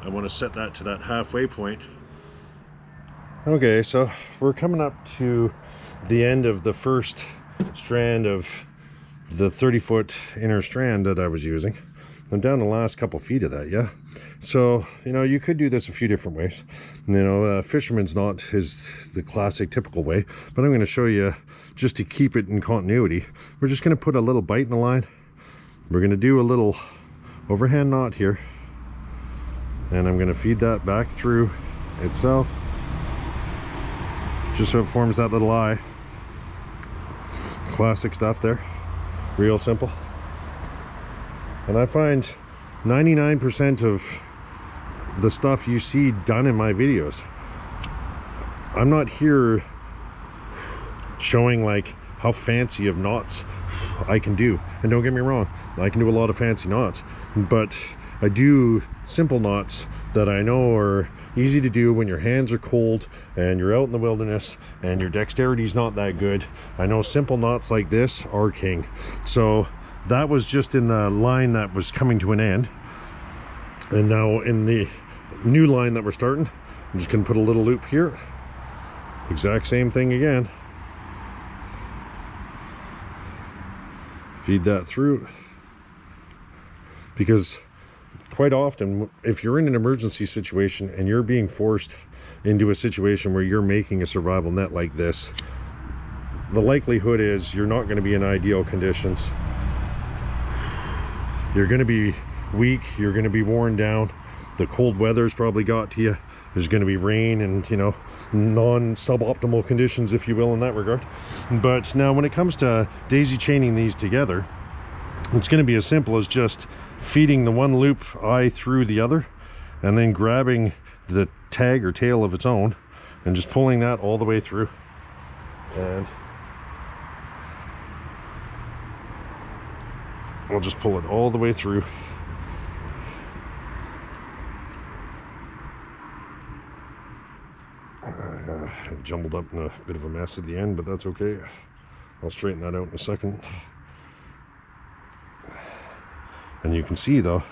I want to set that to that halfway point. Okay, so we're coming up to the end of the first strand of the 30-foot inner strand that I was using. I'm down the last couple feet of that, yeah? So, you know, you could do this a few different ways. You know, fisherman's knot is the classic, typical way, but I'm going to show you, just to keep it in continuity, we're just going to put a little bite in the line. We're going to do a little overhand knot here, and I'm going to feed that back through itself, just so it forms that little eye. Classic stuff there, real simple. And I find 99% of the stuff you see done in my videos. I'm not here showing like how fancy of knots I can do, and don't get me wrong, I can do a lot of fancy knots, but I do simple knots that I know are easy to do when your hands are cold and you're out in the wilderness and your dexterity is not that good. I know simple knots like this are king. So that was just in the line that was coming to an end, and now in the new line that we're starting, I'm just gonna put a little loop here, exact same thing again, feed that through, because quite often if you're in an emergency situation and you're being forced into a situation where you're making a survival net like this, the likelihood is you're not going to be in ideal conditions. You're going to be weak, you're going to be worn down, the cold weather's probably got to you, there's going to be rain and, you know, non-suboptimal conditions, if you will, in that regard. But now when it comes to daisy chaining these together, it's going to be as simple as just feeding the one loop eye through the other and then grabbing the tag or tail of its own and just pulling that all the way through, and we'll just pull it all the way through. Jumbled up in a bit of a mess at the end, but that's okay. I'll straighten that out in a second. And you can see though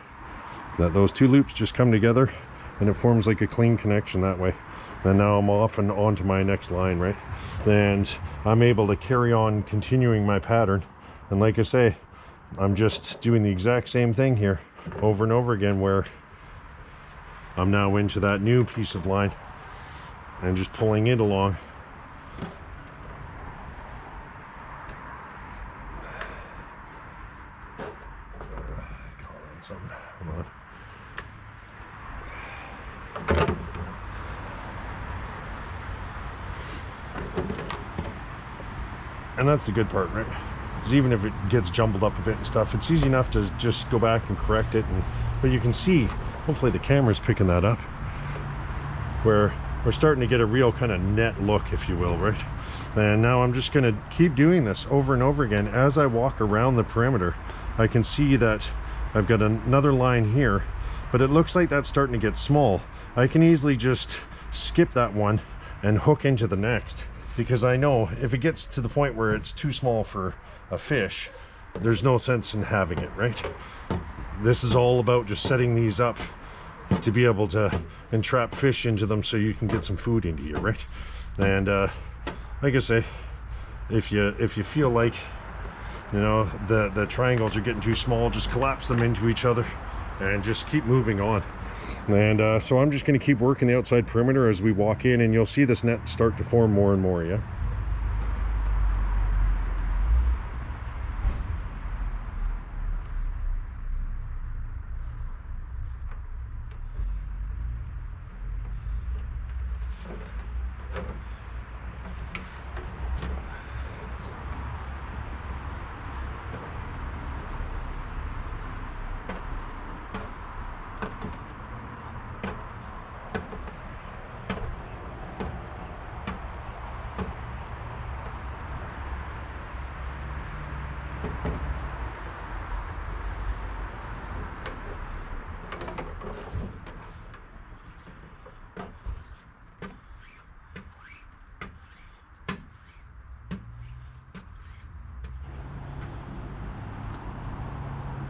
that those two loops just come together and it forms like a clean connection that way. And now I'm off and on to my next line, right? And I'm able to carry on continuing my pattern. And like I say, I'm just doing the exact same thing here over and over again, where I'm now into that new piece of line and just pulling it along. And that's the good part, right? Because even if it gets jumbled up a bit and stuff, it's easy enough to just go back and correct it. But you can see, hopefully the camera's picking that up, where we're starting to get a real kind of net look, if you will, right? And now I'm just going to keep doing this over and over again. As I walk around the perimeter, I can see that I've got another line here, but it looks like that's starting to get small. I can easily just skip that one and hook into the next, because I know if it gets to the point where it's too small for a fish, there's no sense in having it, right? This is all about just setting these up to be able to entrap fish into them so you can get some food into you, right? And like I say, if you feel like, you know, the triangles are getting too small, just collapse them into each other and just keep moving on. And so I'm just going to keep working the outside perimeter as we walk in, and you'll see this net start to form more and more, yeah?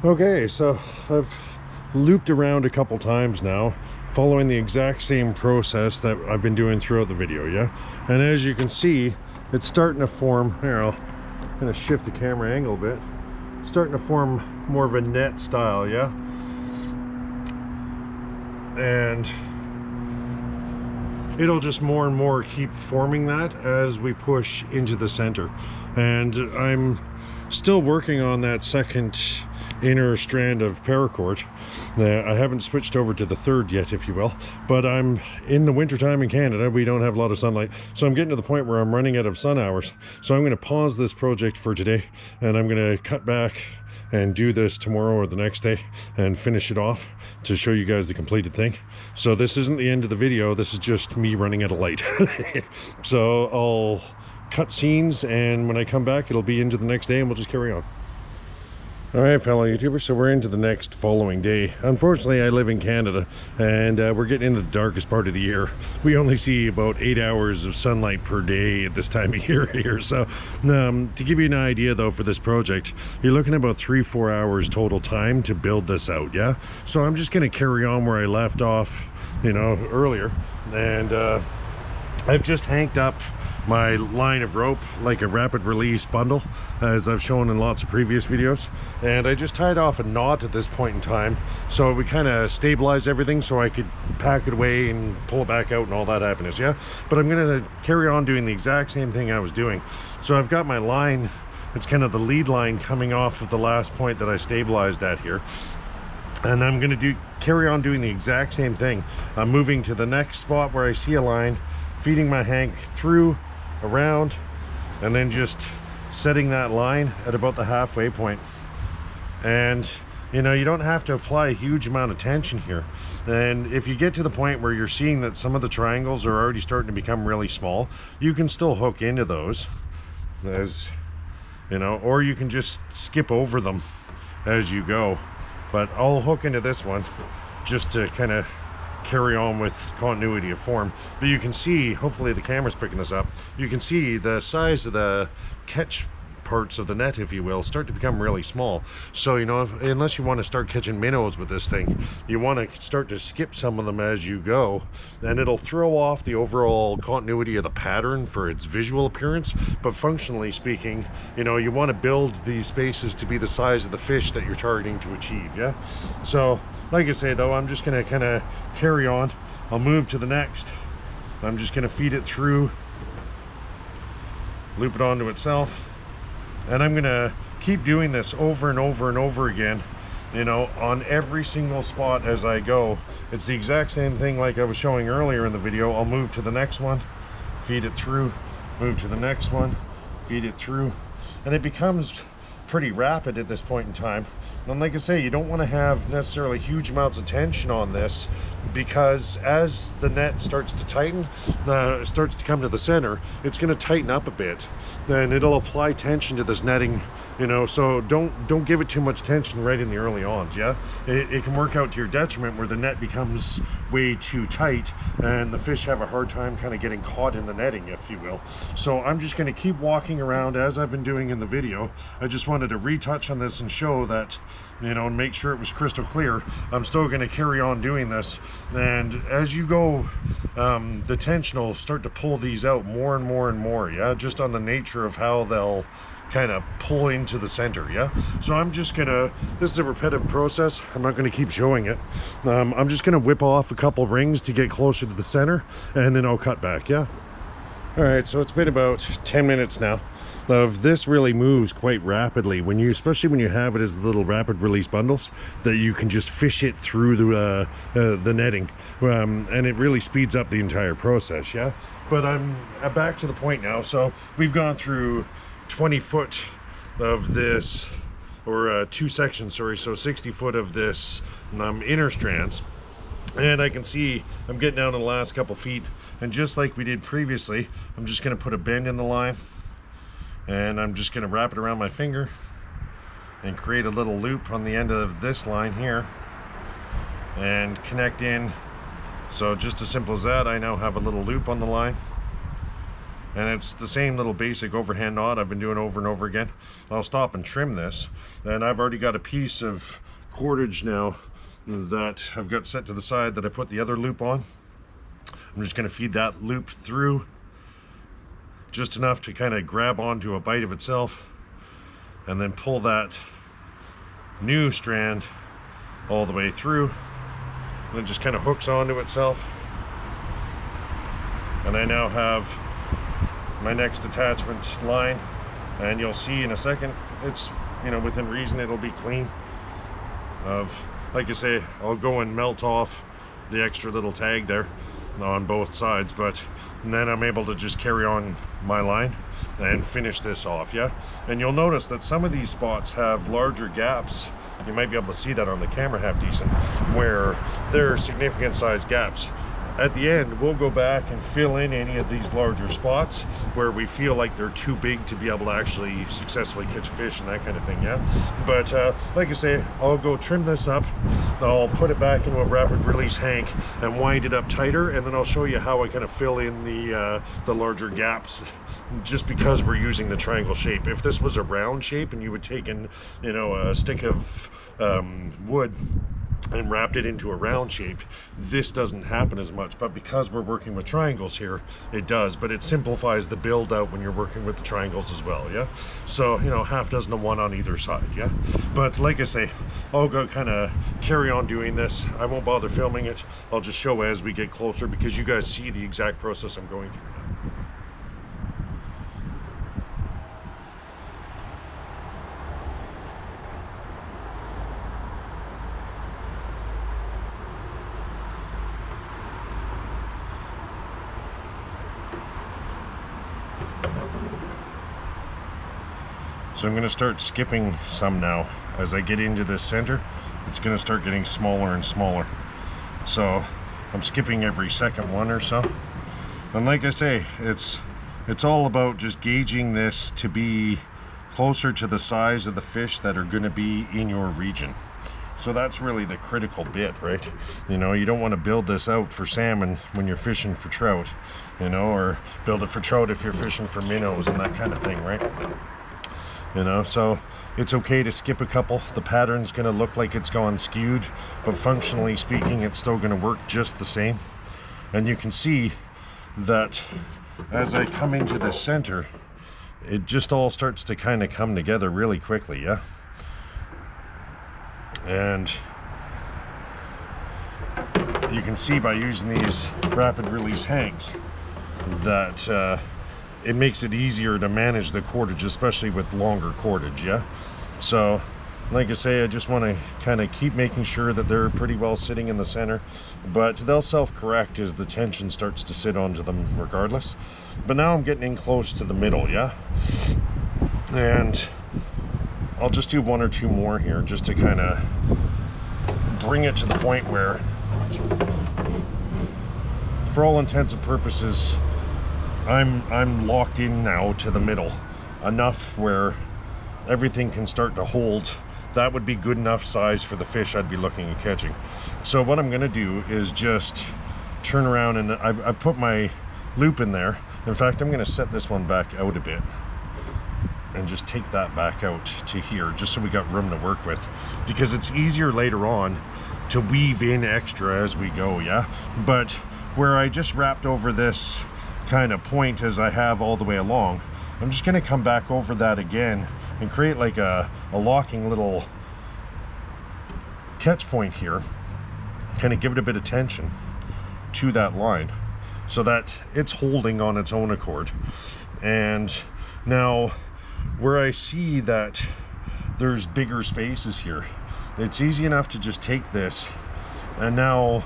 Okay, so I've looped around a couple times now, following the exact same process that I've been doing throughout the video, yeah? And as you can see, it's starting to form, here, I'll kind of shift the camera angle a bit, it's starting to form more of a net style, yeah? And it'll just more and more keep forming that as we push into the center. And I'm still working on that second inner strand of paracord. I haven't switched over to the third yet, if you will, but I'm in the wintertime in Canada. We don't have a lot of sunlight, so I'm getting to the point where I'm running out of sun hours. So I'm going to pause this project for today, and I'm going to cut back and do this tomorrow or the next day and finish it off to show you guys the completed thing. So this isn't the end of the video, this is just me running out of light. So I'll cut scenes, and when I come back it'll be into the next day and we'll just carry on. Alright fellow YouTubers, so we're into the next following day. Unfortunately I live in Canada, and we're getting into the darkest part of the year. We only see about 8 hours of sunlight per day at this time of year here. So to give you an idea though, for this project, you're looking at about 3-4 hours total time to build this out, yeah? So I'm just going to carry on where I left off, you know, earlier. And I've just hanked up my line of rope like a rapid release bundle, as I've shown in lots of previous videos, and I just tied off a knot at this point in time so we kind of stabilize everything so I could pack it away and pull it back out and all that happiness, yeah? But I'm gonna carry on doing the exact same thing I was doing. So I've got my line, it's kind of the lead line coming off of the last point that I stabilized at here, and I'm gonna carry on doing the exact same thing. I'm moving to the next spot where I see a line, feeding my hank through, around, and then just setting that line at about the halfway point. And you know, you don't have to apply a huge amount of tension here. And if you get to the point where you're seeing that some of the triangles are already starting to become really small, you can still hook into those, as you know, or you can just skip over them as you go. But I'll hook into this one just to kind of carry on with continuity of form. But you can see, hopefully the camera's picking this up, you can see the size of the catch parts of the net, if you will, start to become really small. So you know, unless you want to start catching minnows with this thing, you want to start to skip some of them as you go, and it'll throw off the overall continuity of the pattern for its visual appearance. But functionally speaking, you know, you want to build these spaces to be the size of the fish that you're targeting to achieve, yeah? So like I say though, I'm just going to kind of carry on. I'll move to the next. I'm just going to feed it through, loop it onto itself, and I'm going to keep doing this over and over and over again, you know, on every single spot as I go. It's the exact same thing like I was showing earlier in the video. I'll move to the next one, feed it through, move to the next one, feed it through, and it becomes pretty rapid at this point in time. And like I say, you don't want to have necessarily huge amounts of tension on this, because as the net starts to tighten, starts to come to the center, it's going to tighten up a bit, then it'll apply tension to this netting, you know. So don't give it too much tension right in the early ons, yeah? It can work out to your detriment, where the net becomes way too tight and the fish have a hard time kind of getting caught in the netting, if you will. So I'm just going to keep walking around as I've been doing in the video. I just wanted to retouch on this and show that, you know, and make sure it was crystal clear. I'm still going to carry on doing this, and as you go, the tension will start to pull these out more and more and more, yeah, just on the nature of how they'll kind of pull into the center, yeah? So I'm just gonna, this is a repetitive process, I'm not gonna keep showing it. I'm just gonna whip off a couple rings to get closer to the center, and then I'll cut back, yeah? All right, so it's been about 10 minutes now. This really moves quite rapidly when you, especially when you have it as little rapid release bundles, that you can just fish it through the netting, and it really speeds up the entire process, yeah? But I'm back to the point now. So we've gone through 20 foot of this, or 2 sections, sorry, so 60 foot of this inner strands. And I can see I'm getting down to the last couple feet, and just like we did previously, I'm just going to put a bend in the line, and I'm just going to wrap it around my finger and create a little loop on the end of this line here and connect in. So just as simple as that, I now have a little loop on the line, and it's the same little basic overhand knot I've been doing over and over again. I'll stop and trim this, and I've already got a piece of cordage now that I've got set to the side that I put the other loop on. I'm just going to feed that loop through just enough to kind of grab onto a bite of itself, and then pull that new strand all the way through, and it just kind of hooks onto itself. And I now have my next attachment line, and you'll see in a second, it's, you know, within reason, it'll be clean. Like I say, I'll go and melt off the extra little tag there, on both sides, but then I'm able to just carry on my line and finish this off, yeah? And you'll notice that some of these spots have larger gaps. You might be able to see that on the camera half decent, where there are significant sized gaps. At the end, we'll go back and fill in any of these larger spots where we feel like they're too big to be able to actually successfully catch a fish and that kind of thing, yeah? But like I say, I'll go trim this up, I'll put it back into a rapid release hank and wind it up tighter, and then I'll show you how I kind of fill in the larger gaps, just because we're using the triangle shape. If this was a round shape and you would take in, you know, a stick of wood and wrapped it into a round shape, this doesn't happen as much. But because we're working with triangles here, it does. But it simplifies the build out when you're working with the triangles as well, yeah? So, you know, half dozen of one on either side, yeah? But like I say, I'll go kind of carry on doing this. I won't bother filming it. I'll just show as we get closer, because you guys see the exact process I'm going through. So I'm going to start skipping some now. As I get into this center, it's going to start getting smaller and smaller. So I'm skipping every second one or so. And like I say, it's all about just gauging this to be closer to the size of the fish that are going to be in your region. So that's really the critical bit, right? You know, you don't want to build this out for salmon when you're fishing for trout, you know, or build it for trout if you're fishing for minnows and that kind of thing, right? You know, so it's okay to skip a couple. The pattern's going to look like it's gone skewed, but functionally speaking, it's still going to work just the same. And you can see that as I come into the center, it just all starts to kind of come together really quickly, yeah? And you can see by using these rapid release hanks that it makes it easier to manage the cordage, especially with longer cordage, yeah? So, like I say, I just want to kind of keep making sure that they're pretty well sitting in the center, but they'll self-correct as the tension starts to sit onto them regardless. But now I'm getting in close to the middle, yeah? And I'll just do one or two more here just to kind of bring it to the point where, for all intents and purposes, I'm locked in now to the middle enough where everything can start to hold. That would be good enough size for the fish I'd be looking at catching. So what I'm going to do is just turn around, and I've put my loop in there. In fact, I'm going to set this one back out a bit and just take that back out to here, just so we got room to work with, because it's easier later on to weave in extra as we go, yeah? But where I just wrapped over this kind of point as I have all the way along, I'm just going to come back over that again and create like a locking little catch point here, kind of give it a bit of tension to that line so that it's holding on its own accord. And now where I see that there's bigger spaces here, it's easy enough to just take this and now,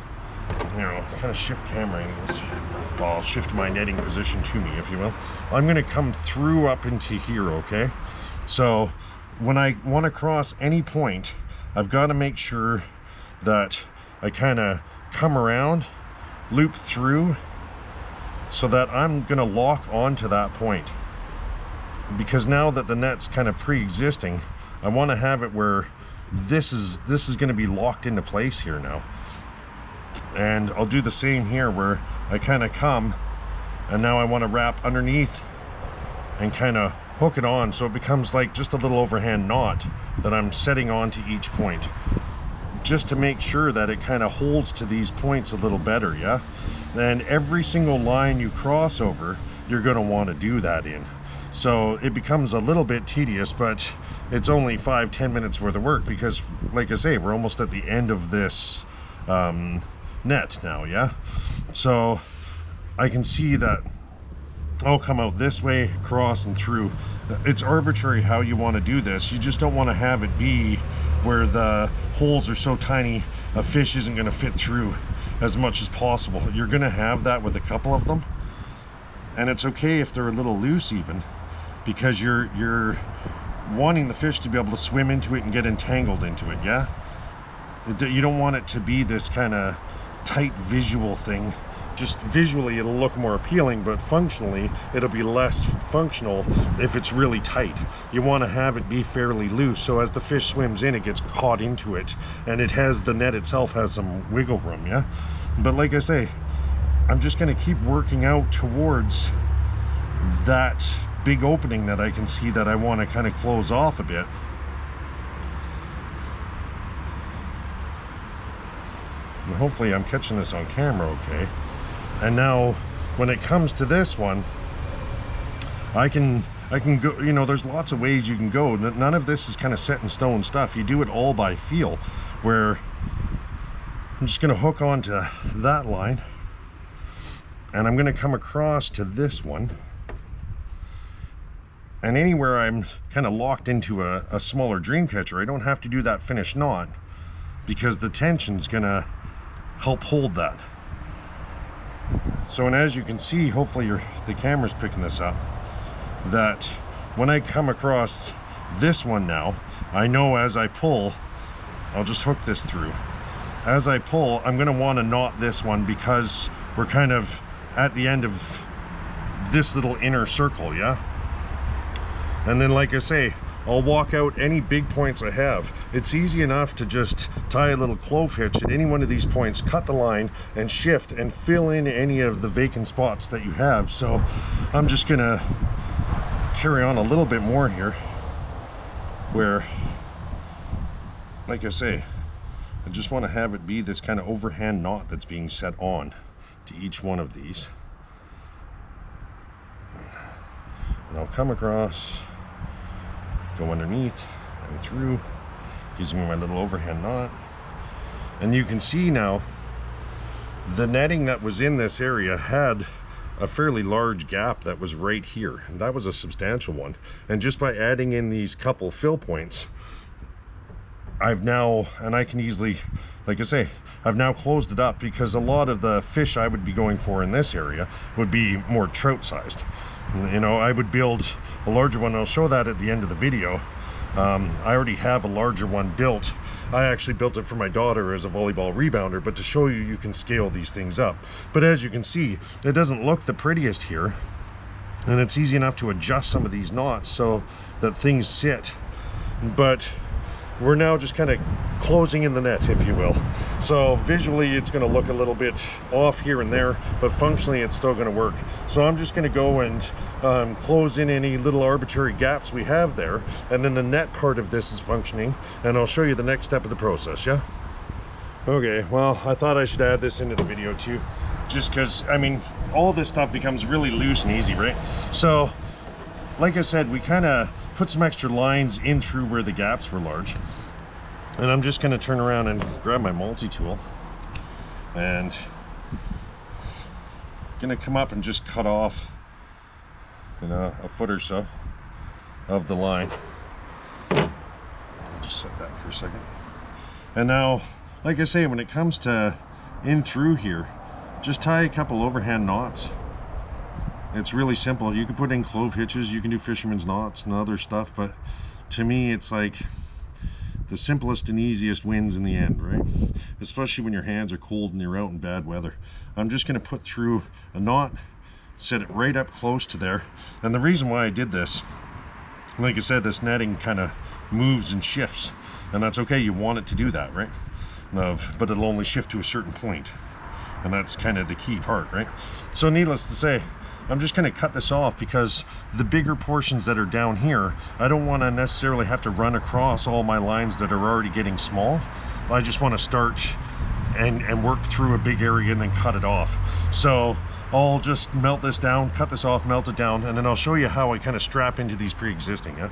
you know, kind of shift camera angles. Well, I'll shift my netting position to me, if you will. I'm going to come through up into here, okay? So when I want to cross any point, I've got to make sure that I kind of come around, loop through, so that I'm going to lock onto that point. Because now that the net's kind of pre-existing, I want to have it where this is going to be locked into place here now. And I'll do the same here where I kind of come, and now I want to wrap underneath and kind of hook it on so it becomes like just a little overhand knot that I'm setting onto each point, just to make sure that it kind of holds to these points a little better, yeah? And every single line you cross over, you're going to want to do that in. So it becomes a little bit tedious, but it's only 5-10 minutes worth of work, because like I say, we're almost at the end of this net now, yeah? So I can see that I'll come out this way, cross and through. It's arbitrary how you want to do this. You just don't want to have it be where the holes are so tiny a fish isn't going to fit through. as much as possible. You're gonna have that with a couple of them, and it's okay if they're a little loose even, because you're wanting the fish to be able to swim into it and get entangled into it. Yeah, you don't want it to be this kind of tight visual thing. Just visually it'll look more appealing, but functionally it'll be less functional if it's really tight. You want to have it be fairly loose, so as the fish swims in, it gets caught into it, and the net itself has some wiggle room. Yeah, but like I say, I'm just going to keep working out towards that big opening that I can see that I want to kind of close off a bit. And hopefully I'm catching this on camera okay. And now when it comes to this one, I can go, you know, there's lots of ways you can go. None of this is kind of set in stone stuff. You do it all by feel, where I'm just going to hook onto that line, and I'm going to come across to this one, and anywhere I'm kind of locked into a smaller dream catcher, I don't have to do that finished knot, because the tension's going to help hold that. So, and as you can see, hopefully the camera's picking this up, that when I come across this one now, I know as I pull, I'll just hook this through. As I pull, I'm going to want to knot this one, because we're kind of at the end of this little inner circle, yeah? And then, like I say, I'll walk out any big points I have. It's easy enough to just tie a little clove hitch at any one of these points, cut the line, and shift and fill in any of the vacant spots that you have. So I'm just gonna carry on a little bit more here, where, like I say, I just want to have it be this kind of overhand knot that's being set on to each one of these. And I'll come across, go underneath and through, gives me my little overhand knot. And you can see now the netting that was in this area had a fairly large gap that was right here, and that was a substantial one. And just by adding in these couple fill points, I've now, and I can easily, like I say, I've now closed it up, because a lot of the fish I would be going for in this area would be more trout sized. You know, I would build a larger one. I'll show that at the end of the video. I already have a larger one built. I actually built it for my daughter as a volleyball rebounder, but to show you, you can scale these things up. But as you can see, it doesn't look the prettiest here, and it's easy enough to adjust some of these knots so that things sit. But we're now just kind of closing in the net, if you will. So visually it's going to look a little bit off here and there, but functionally it's still going to work. So I'm just going to go and close in any little arbitrary gaps we have there, and then the net part of this is functioning, and I'll show you the next step of the process. Yeah, okay, well, I thought I should add this into the video too, just because, I mean, all this stuff becomes really loose and easy, right? So like I said, we kind of put some extra lines in through where the gaps were large. And I'm just going to turn around and grab my multi-tool, and going to come up and just cut off, you know, a foot or so of the line. I'll just set that for a second. And now, like I say, when it comes to in through here, just tie a couple overhand knots. It's really simple. You can put in clove hitches, you can do fisherman's knots and other stuff, but to me it's like the simplest and easiest wins in the end, right? Especially when your hands are cold and you're out in bad weather. I'm just going to put through a knot, set it right up close to there. And the reason why I did this, like I said, this netting kind of moves and shifts, and that's okay. You want it to do that, right? But it'll only shift to a certain point, and that's kind of the key part, right? So needless to say, I'm just going to cut this off, because the bigger portions that are down here, I don't want to necessarily have to run across all my lines that are already getting small. I just want to start and work through a big area and then cut it off. So I'll just melt this down, cut this off, melt it down, and then I'll show you how I kind of strap into these pre-existing. Yeah?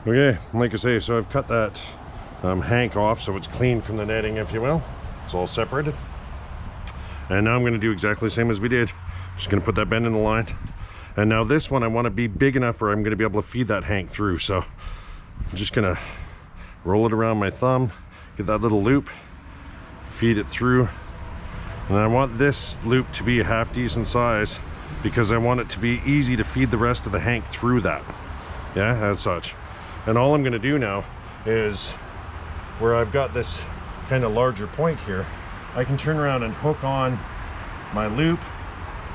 Okay, like I say, so I've cut that hank off so it's clean from the netting, if you will. It's all separated. And now I'm going to do exactly the same as we did. Just going to put that bend in the line. And now this one I want to be big enough where I'm going to be able to feed that hank through. So I'm just going to roll it around my thumb, get that little loop, feed it through. And I want this loop to be a half decent size because I want it to be easy to feed the rest of the hank through that. Yeah, as such. And all I'm going to do now is, where I've got this kind of larger point here, I can turn around and hook on my loop,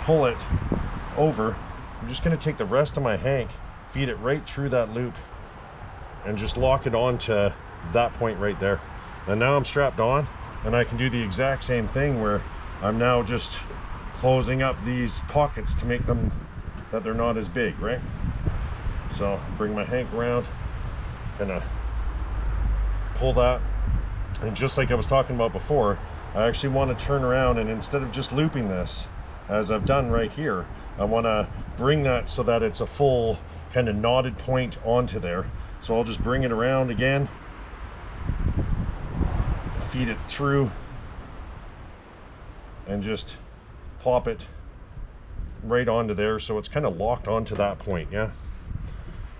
pull it over. I'm just going to take the rest of my hank, feed it right through that loop, and just lock it onto that point right there. And now I'm strapped on, and I can do the exact same thing where I'm now just closing up these pockets to make them that they're not as big, right? So bring my hank around, gonna pull that, and just like I was talking about before, I actually want to turn around, and instead of just looping this as I've done right here, I want to bring that so that it's a full kind of knotted point onto there. So I'll just bring it around again, feed it through, and just pop it right onto there so it's kind of locked onto that point. Yeah.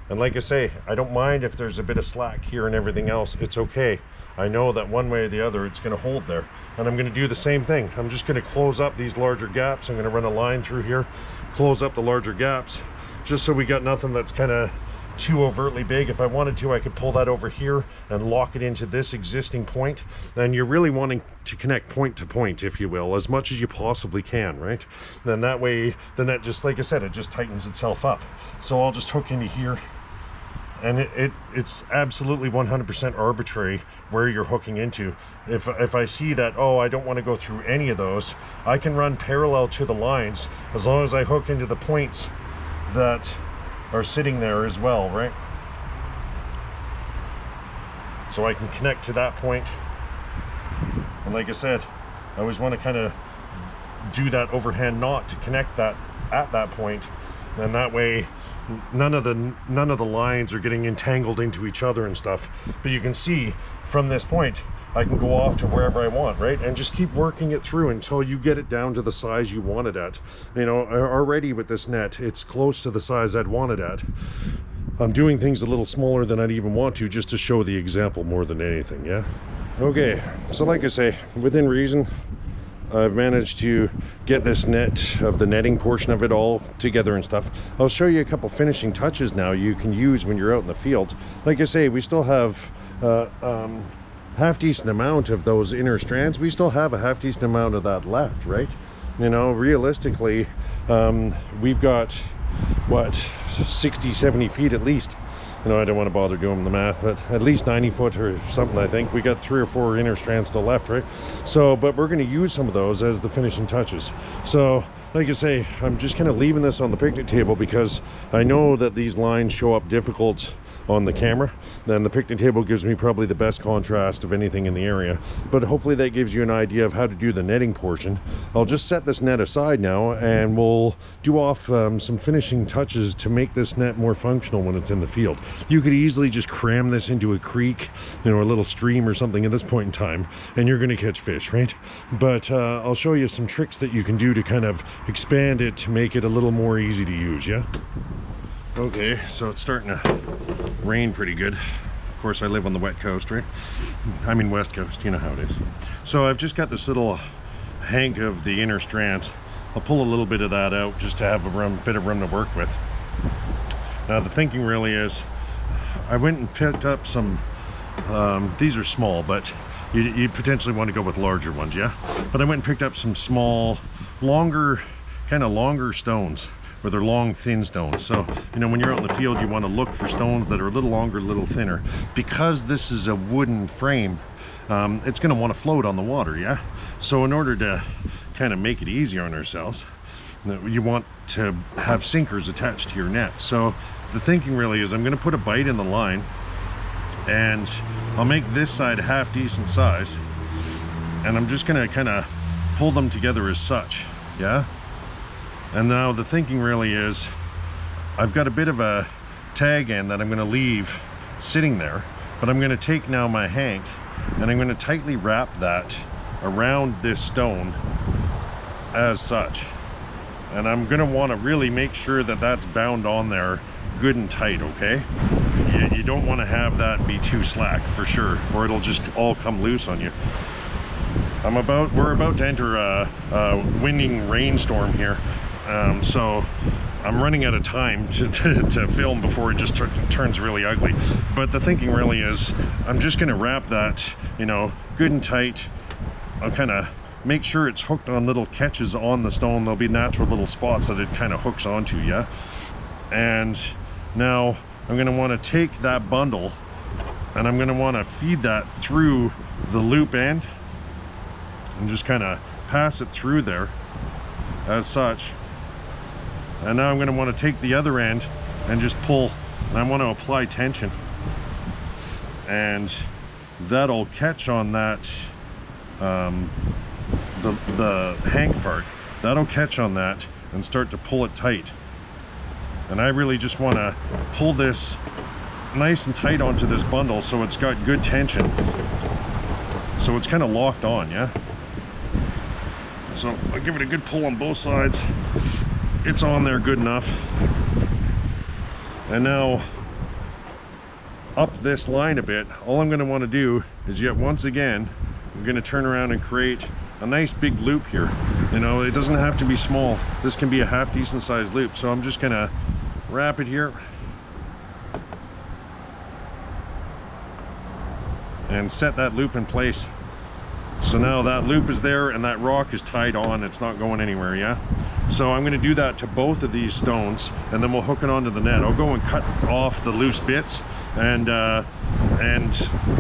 And like I say, I don't mind if there's a bit of slack here and everything else. It's okay. I know that one way or the other it's going to hold there. And I'm going to do the same thing. I'm just going to close up these larger gaps. I'm going to run a line through here, close up the larger gaps, just so we got nothing that's kind of too overtly big. If I wanted to, I could pull that over here and lock it into this existing point. And you're really wanting to connect point to point, if you will, as much as you possibly can, right? Then that way, then that just, like I said, it just tightens itself up. So I'll just hook into here. And it's absolutely 100% arbitrary where you're hooking into. If I see that, oh, I don't want to go through any of those, I can run parallel to the lines as long as I hook into the points that are sitting there as well, right? So I can connect to that point. And like I said, I always want to kind of do that overhand knot to connect that at that point, and that way none of the lines are getting entangled into each other and stuff. But you can see from this point I can go off to wherever I want, right? And just keep working it through until you get it down to the size you want it at. You know, already with this net, it's close to the size I'd want it at. I'm doing things a little smaller than I'd even want to, just to show the example more than anything. Yeah. Okay, so like I say, within reason, I've managed to get this net of the netting portion of it all together and stuff. I'll show you a couple finishing touches now you can use when you're out in the field. Like I say, we still have half decent amount of those inner strands. We still have a half decent amount of that left, right? You know, realistically, we've got what, 60-70 feet at least. You know, I don't want to bother doing the math, but at least 90 foot or something. I think we got 3 or 4 inner strands still left, right? So, but we're going to use some of those as the finishing touches. So like I say, I'm just kind of leaving this on the picnic table because I know that these lines show up difficult on the camera. Then the picnic table gives me probably the best contrast of anything in the area, but hopefully that gives you an idea of how to do the netting portion. I'll just set this net aside now and we'll do off some finishing touches to make this net more functional when it's in the field. You could easily just cram this into a creek, you know, a little stream or something at this point in time, and you're going to catch fish, right? But I'll show you some tricks that you can do to kind of expand it to make it a little more easy to use. Yeah. Okay, so it's starting to rain pretty good. Of course, I live on the wet coast, right? I mean west coast, you know how it is. So I've just got this little hank of the inner strands. I'll pull a little bit of that out just to have a bit of room to work with. Now the thinking really is, I went and picked up some, these are small, but you potentially want to go with larger ones, yeah? But I went and picked up some small, longer, kind of longer stones, where they're long, thin stones. So, you know, when you're out in the field, you want to look for stones that are a little longer, a little thinner. Because this is a wooden frame, it's going to want to float on the water, yeah? So in order to kind of make it easier on ourselves, you want to have sinkers attached to your net. So the thinking really is I'm going to put a bite in the line, and I'll make this side half decent size, and I'm just going to kind of pull them together as such, yeah? And now the thinking really is, I've got a bit of a tag end that I'm going to leave sitting there, but I'm going to take now my hank and I'm going to tightly wrap that around this stone as such. And I'm going to want to really make sure that that's bound on there good and tight, okay? You don't want to have that be too slack for sure, or it'll just all come loose on you. we're about to enter a winding rainstorm here, so I'm running out of time to film before it just turns really ugly. But the thinking really is, I'm just going to wrap that, you know, good and tight. I'll kind of make sure it's hooked on little catches on the stone. There'll be natural little spots that it kind of hooks onto, yeah? And now I'm going to want to take that bundle and I'm going to want to feed that through the loop end and just kind of pass it through there as such. And now I'm going to want to take the other end and just pull, and I want to apply tension, and that'll catch on that the hank part. That'll catch on that and start to pull it tight. And I really just want to pull this nice and tight onto this bundle so it's got good tension, so it's kind of locked on, yeah? So I'll give it a good pull on both sides. It's on there good enough. And now up this line a bit, all I'm going to want to do is, yet once again, I'm going to turn around and create a nice big loop here. You know, it doesn't have to be small. This can be a half decent sized loop. So I'm just going to wrap it here and set that loop in place. So now that loop is there and that rock is tied on. It's not going anywhere, yeah? So I'm going to do that to both of these stones, and then we'll hook it onto the net. I'll go and cut off the loose bits and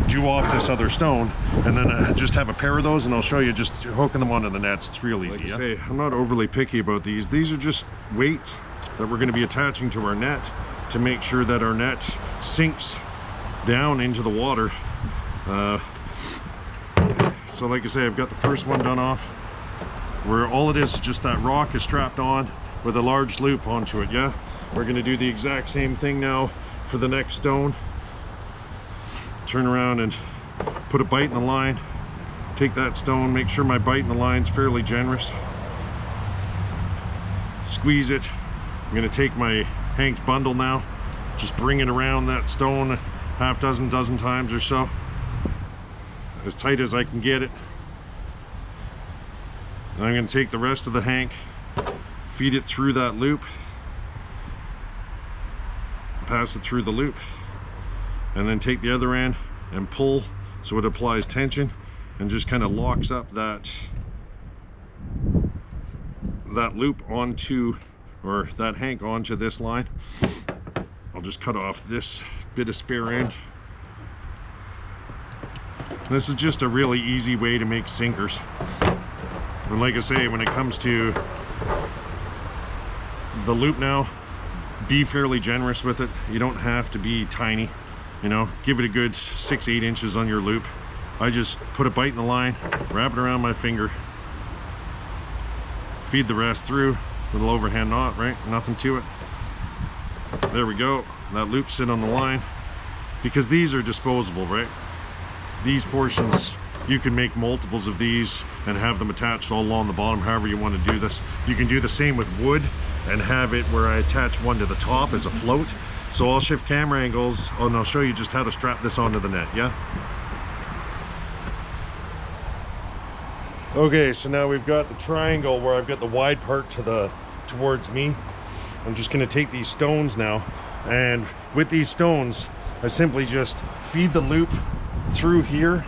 do off this other stone, and then just have a pair of those, and I'll show you just hooking them onto the nets. It's real easy. Like I say, I'm not overly picky about these. These are just weights that we're going to be attaching to our net to make sure that our net sinks down into the water. So like I say, I've got the first one done off, where all it is just that rock is strapped on with a large loop onto it, yeah? We're going to do the exact same thing now for the next stone. Turn around and put a bite in the line, take that stone, make sure my bite in the line's fairly generous, squeeze it. I'm going to take my hanked bundle now, just bring it around that stone half dozen times or so, as tight as I can get it. And I'm going to take the rest of the hank, feed it through that loop, pass it through the loop, and then take the other end and pull so it applies tension and just kind of locks up that loop onto, or that hank onto this line. I'll just cut off this bit of spare end. This is just a really easy way to make sinkers. And like I say, when it comes to the loop now, be fairly generous with it. You don't have to be tiny, you know, give it a good 6-8 inches on your loop. I just put a bite in the line, wrap it around my finger, feed the rest through, little overhand knot, right? Nothing to it. There we go. That loop sit on the line, because these are disposable, right? These portions, you can make multiples of these and have them attached all along the bottom, however you want to do this. You can do the same with wood and have it where I attach one to the top as a float. So I'll shift camera angles and I'll show you just how to strap this onto the net, yeah? Okay, so now we've got the triangle where I've got the wide part towards me. I'm just going to take these stones now, and with these stones I simply just feed the loop through here.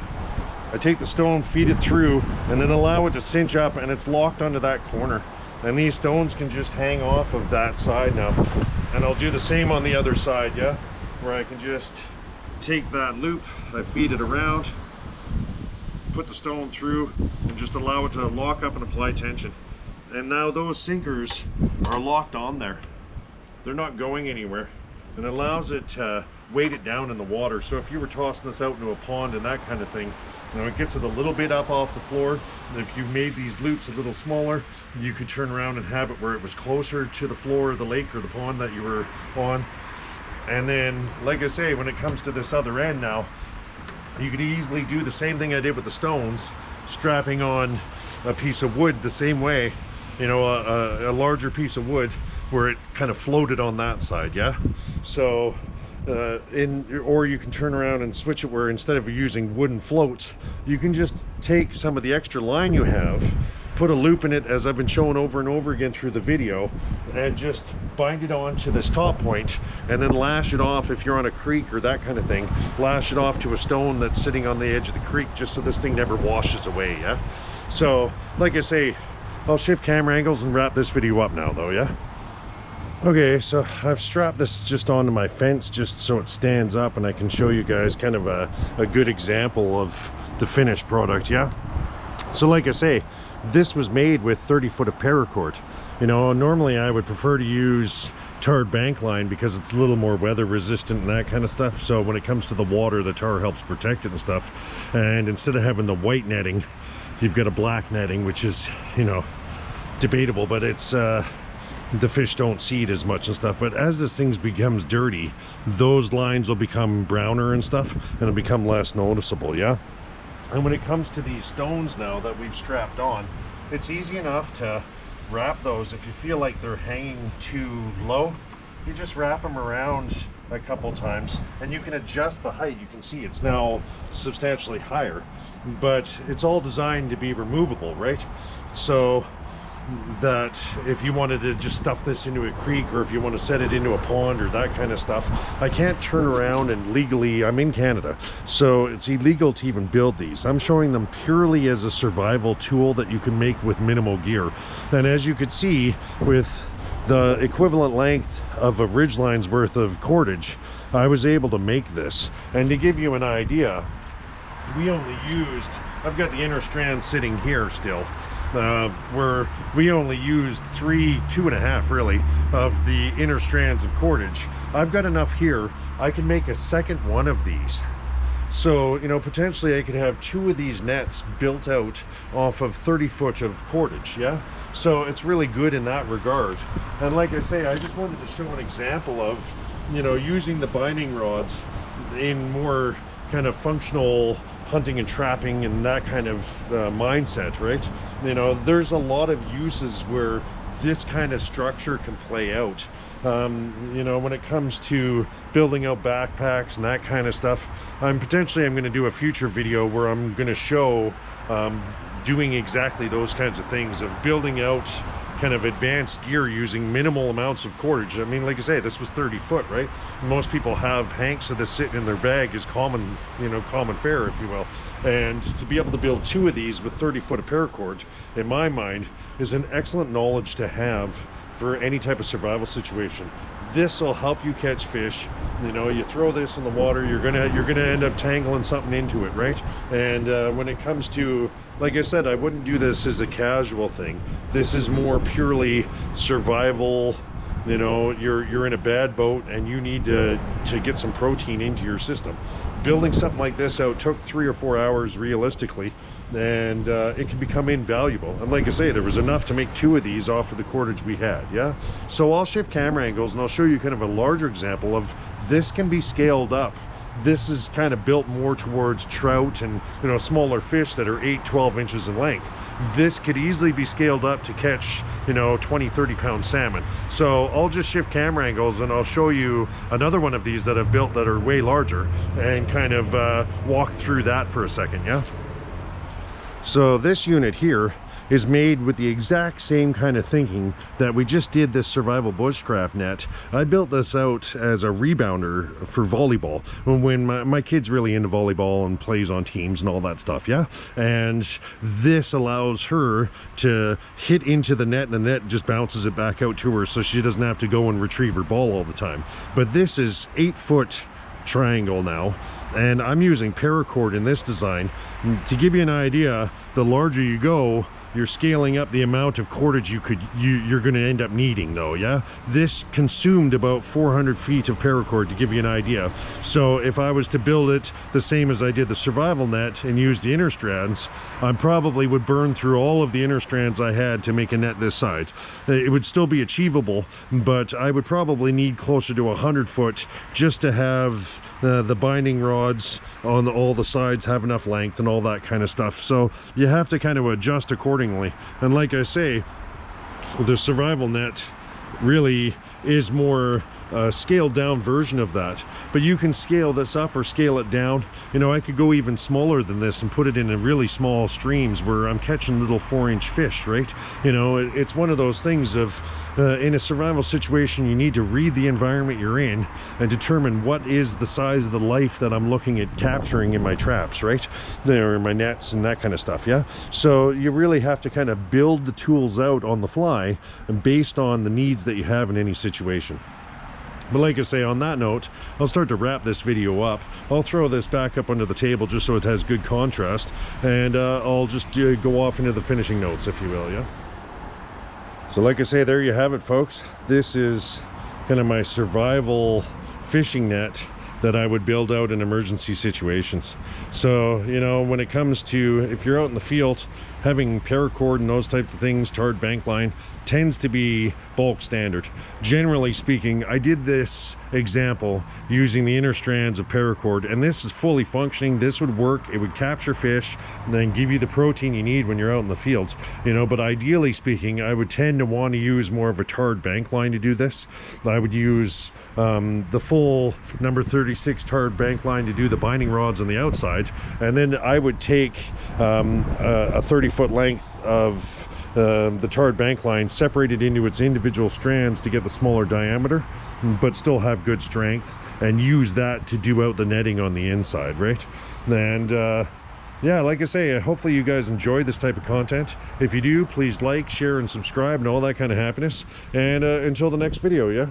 I take the stone, feed it through, and then allow it to cinch up, and it's locked onto that corner. And these stones can just hang off of that side now. And I'll do the same on the other side, yeah? Where I can just take that loop, I feed it around, put the stone through, and just allow it to lock up and apply tension. And now those sinkers are locked on there. They're not going anywhere. And it allows it to weight it down in the water. So if you were tossing this out into a pond and that kind of thing, you know, it gets it a little bit up off the floor. And if you made these loops a little smaller, you could turn around and have it where it was closer to the floor of the lake or the pond that you were on. And then, like I say, when it comes to this other end now, you could easily do the same thing I did with the stones, strapping on a piece of wood the same way, you know, a larger piece of wood where it kind of floated on that side, yeah? So or you can turn around and switch it where instead of using wooden floats, you can just take some of the extra line you have, put a loop in it, as I've been showing over and over again through the video, and just bind it on to this top point, and then lash it off if you're on a creek or that kind of thing. Lash it off to a stone that's sitting on the edge of the creek, just so this thing never washes away, yeah? So, like I say, I'll shift camera angles and wrap this video up now though, yeah? Okay, so I've strapped this just onto my fence just so it stands up, and I can show you guys kind of a good example of the finished product, yeah? So like I say, this was made with 30 foot of paracord. You know, normally I would prefer to use tarred bank line because it's a little more weather resistant and that kind of stuff. So when it comes to the water, the tar helps protect it and stuff. And instead of having the white netting, you've got a black netting, which is, you know, debatable, but it's the fish don't see it as much and stuff. But as this thing becomes dirty, those lines will become browner and stuff, and it'll become less noticeable, yeah? And when it comes to these stones now that we've strapped on, it's easy enough to wrap those. If you feel like they're hanging too low, you just wrap them around a couple times, and you can adjust the height. You can see it's now substantially higher, but it's all designed to be removable, right? So that if you wanted to just stuff this into a creek, or if you want to set it into a pond or that kind of stuff, I can't turn around and legally, I'm in Canada, so it's illegal to even build these. I'm showing them purely as a survival tool that you can make with minimal gear. And as you could see, with the equivalent length of a ridgeline's worth of cordage, I was able to make this. And to give you an idea, we only used, I've got the inner strand sitting here still, where we only used 2.5 really of the inner strands of cordage. I've got enough here, I can make a second one of these. So, you know, potentially I could have 2 of these nets built out off of 30 foot of cordage, yeah? So it's really good in that regard. And like I say, I just wanted to show an example of, you know, using the binding rods in more kind of functional hunting and trapping and that kind of mindset, right? You know, there's a lot of uses where this kind of structure can play out. You know, when it comes to building out backpacks and that kind of stuff, I'm going to do a future video where I'm going to show doing exactly those kinds of things, of building out kind of advanced gear using minimal amounts of cordage. I mean, like I say, this was 30 foot, right? Most people have hanks of this sitting in their bag is common, you know, common fare, if you will. And to be able to build 2 of these with 30 foot of paracord, in my mind, is an excellent knowledge to have for any type of survival situation. This will help you catch fish. You know, you throw this in the water, you're gonna end up tangling something into it, right? And when it comes to, like I said, I wouldn't do this as a casual thing. This is more purely survival. You know, you're in a bad boat and you need to get some protein into your system. Building something like this out took 3 or 4 hours realistically, and it can become invaluable. And like I say, there was enough to make 2 of these off of the cordage we had, yeah? So I'll shift camera angles and I'll show you kind of a larger example of this can be scaled up. This is kind of built more towards trout and, you know, smaller fish that are 8-12 inches in length. This could easily be scaled up to catch, you know, 20-30 pound salmon. So I'll just shift camera angles and I'll show you another one of these that I've built that are way larger, and kind of walk through that for a second, yeah? So this unit here is made with the exact same kind of thinking that we just did this survival bushcraft net. I built this out as a rebounder for volleyball when my kid's really into volleyball and plays on teams and all that stuff, yeah? And this allows her to hit into the net and the net just bounces it back out to her, so she doesn't have to go and retrieve her ball all the time. But this is 8-foot triangle now, and I'm using paracord in this design. To give you an idea, the larger you go, you're scaling up the amount of cordage you're going to end up needing though, yeah? This consumed about 400 feet of paracord, to give you an idea. So if I was to build it the same as I did the survival net and use the inner strands, I probably would burn through all of the inner strands I had to make a net this size. It would still be achievable, but I would probably need closer to 100 foot just to have the binding rods on all the sides have enough length and all that kind of stuff. So you have to kind of adjust accordingly. And like I say, the survival net really is more scaled down version of that, but you can scale this up or scale it down. You know, I could go even smaller than this and put it in a really small streams where I'm catching little 4-inch fish, right? You know, it's one of those things of in a survival situation, you need to read the environment you're in and determine what is the size of the life that I'm looking at capturing in my traps, right? There in my nets and that kind of stuff, yeah? So you really have to kind of build the tools out on the fly and based on the needs that you have in any situation. But like I say, on that note, I'll start to wrap this video up. I'll throw this back up under the table just so it has good contrast, and I'll just go off into the finishing notes, if you will, yeah? So like I say, there you have it, folks. This is kind of my survival fishing net that I would build out in emergency situations. So, you know, when it comes to, if you're out in the field, having paracord and those types of things, tarred bank line, tends to be bulk standard. Generally speaking, I did this example using the inner strands of paracord, and this is fully functioning. This would work. It would capture fish and then give you the protein you need when you're out in the fields, you know. But ideally speaking, I would tend to want to use more of a tarred bank line to do this. I would use the full number 36 tarred bank line to do the binding rods on the outside, and then I would take a 30-foot length of the tarred bank line, separated into its individual strands to get the smaller diameter but still have good strength, and use that to do out the netting on the inside, right? And yeah, like I say, hopefully you guys enjoy this type of content. If you do, please like, share, and subscribe and all that kind of happiness. And until the next video, yeah?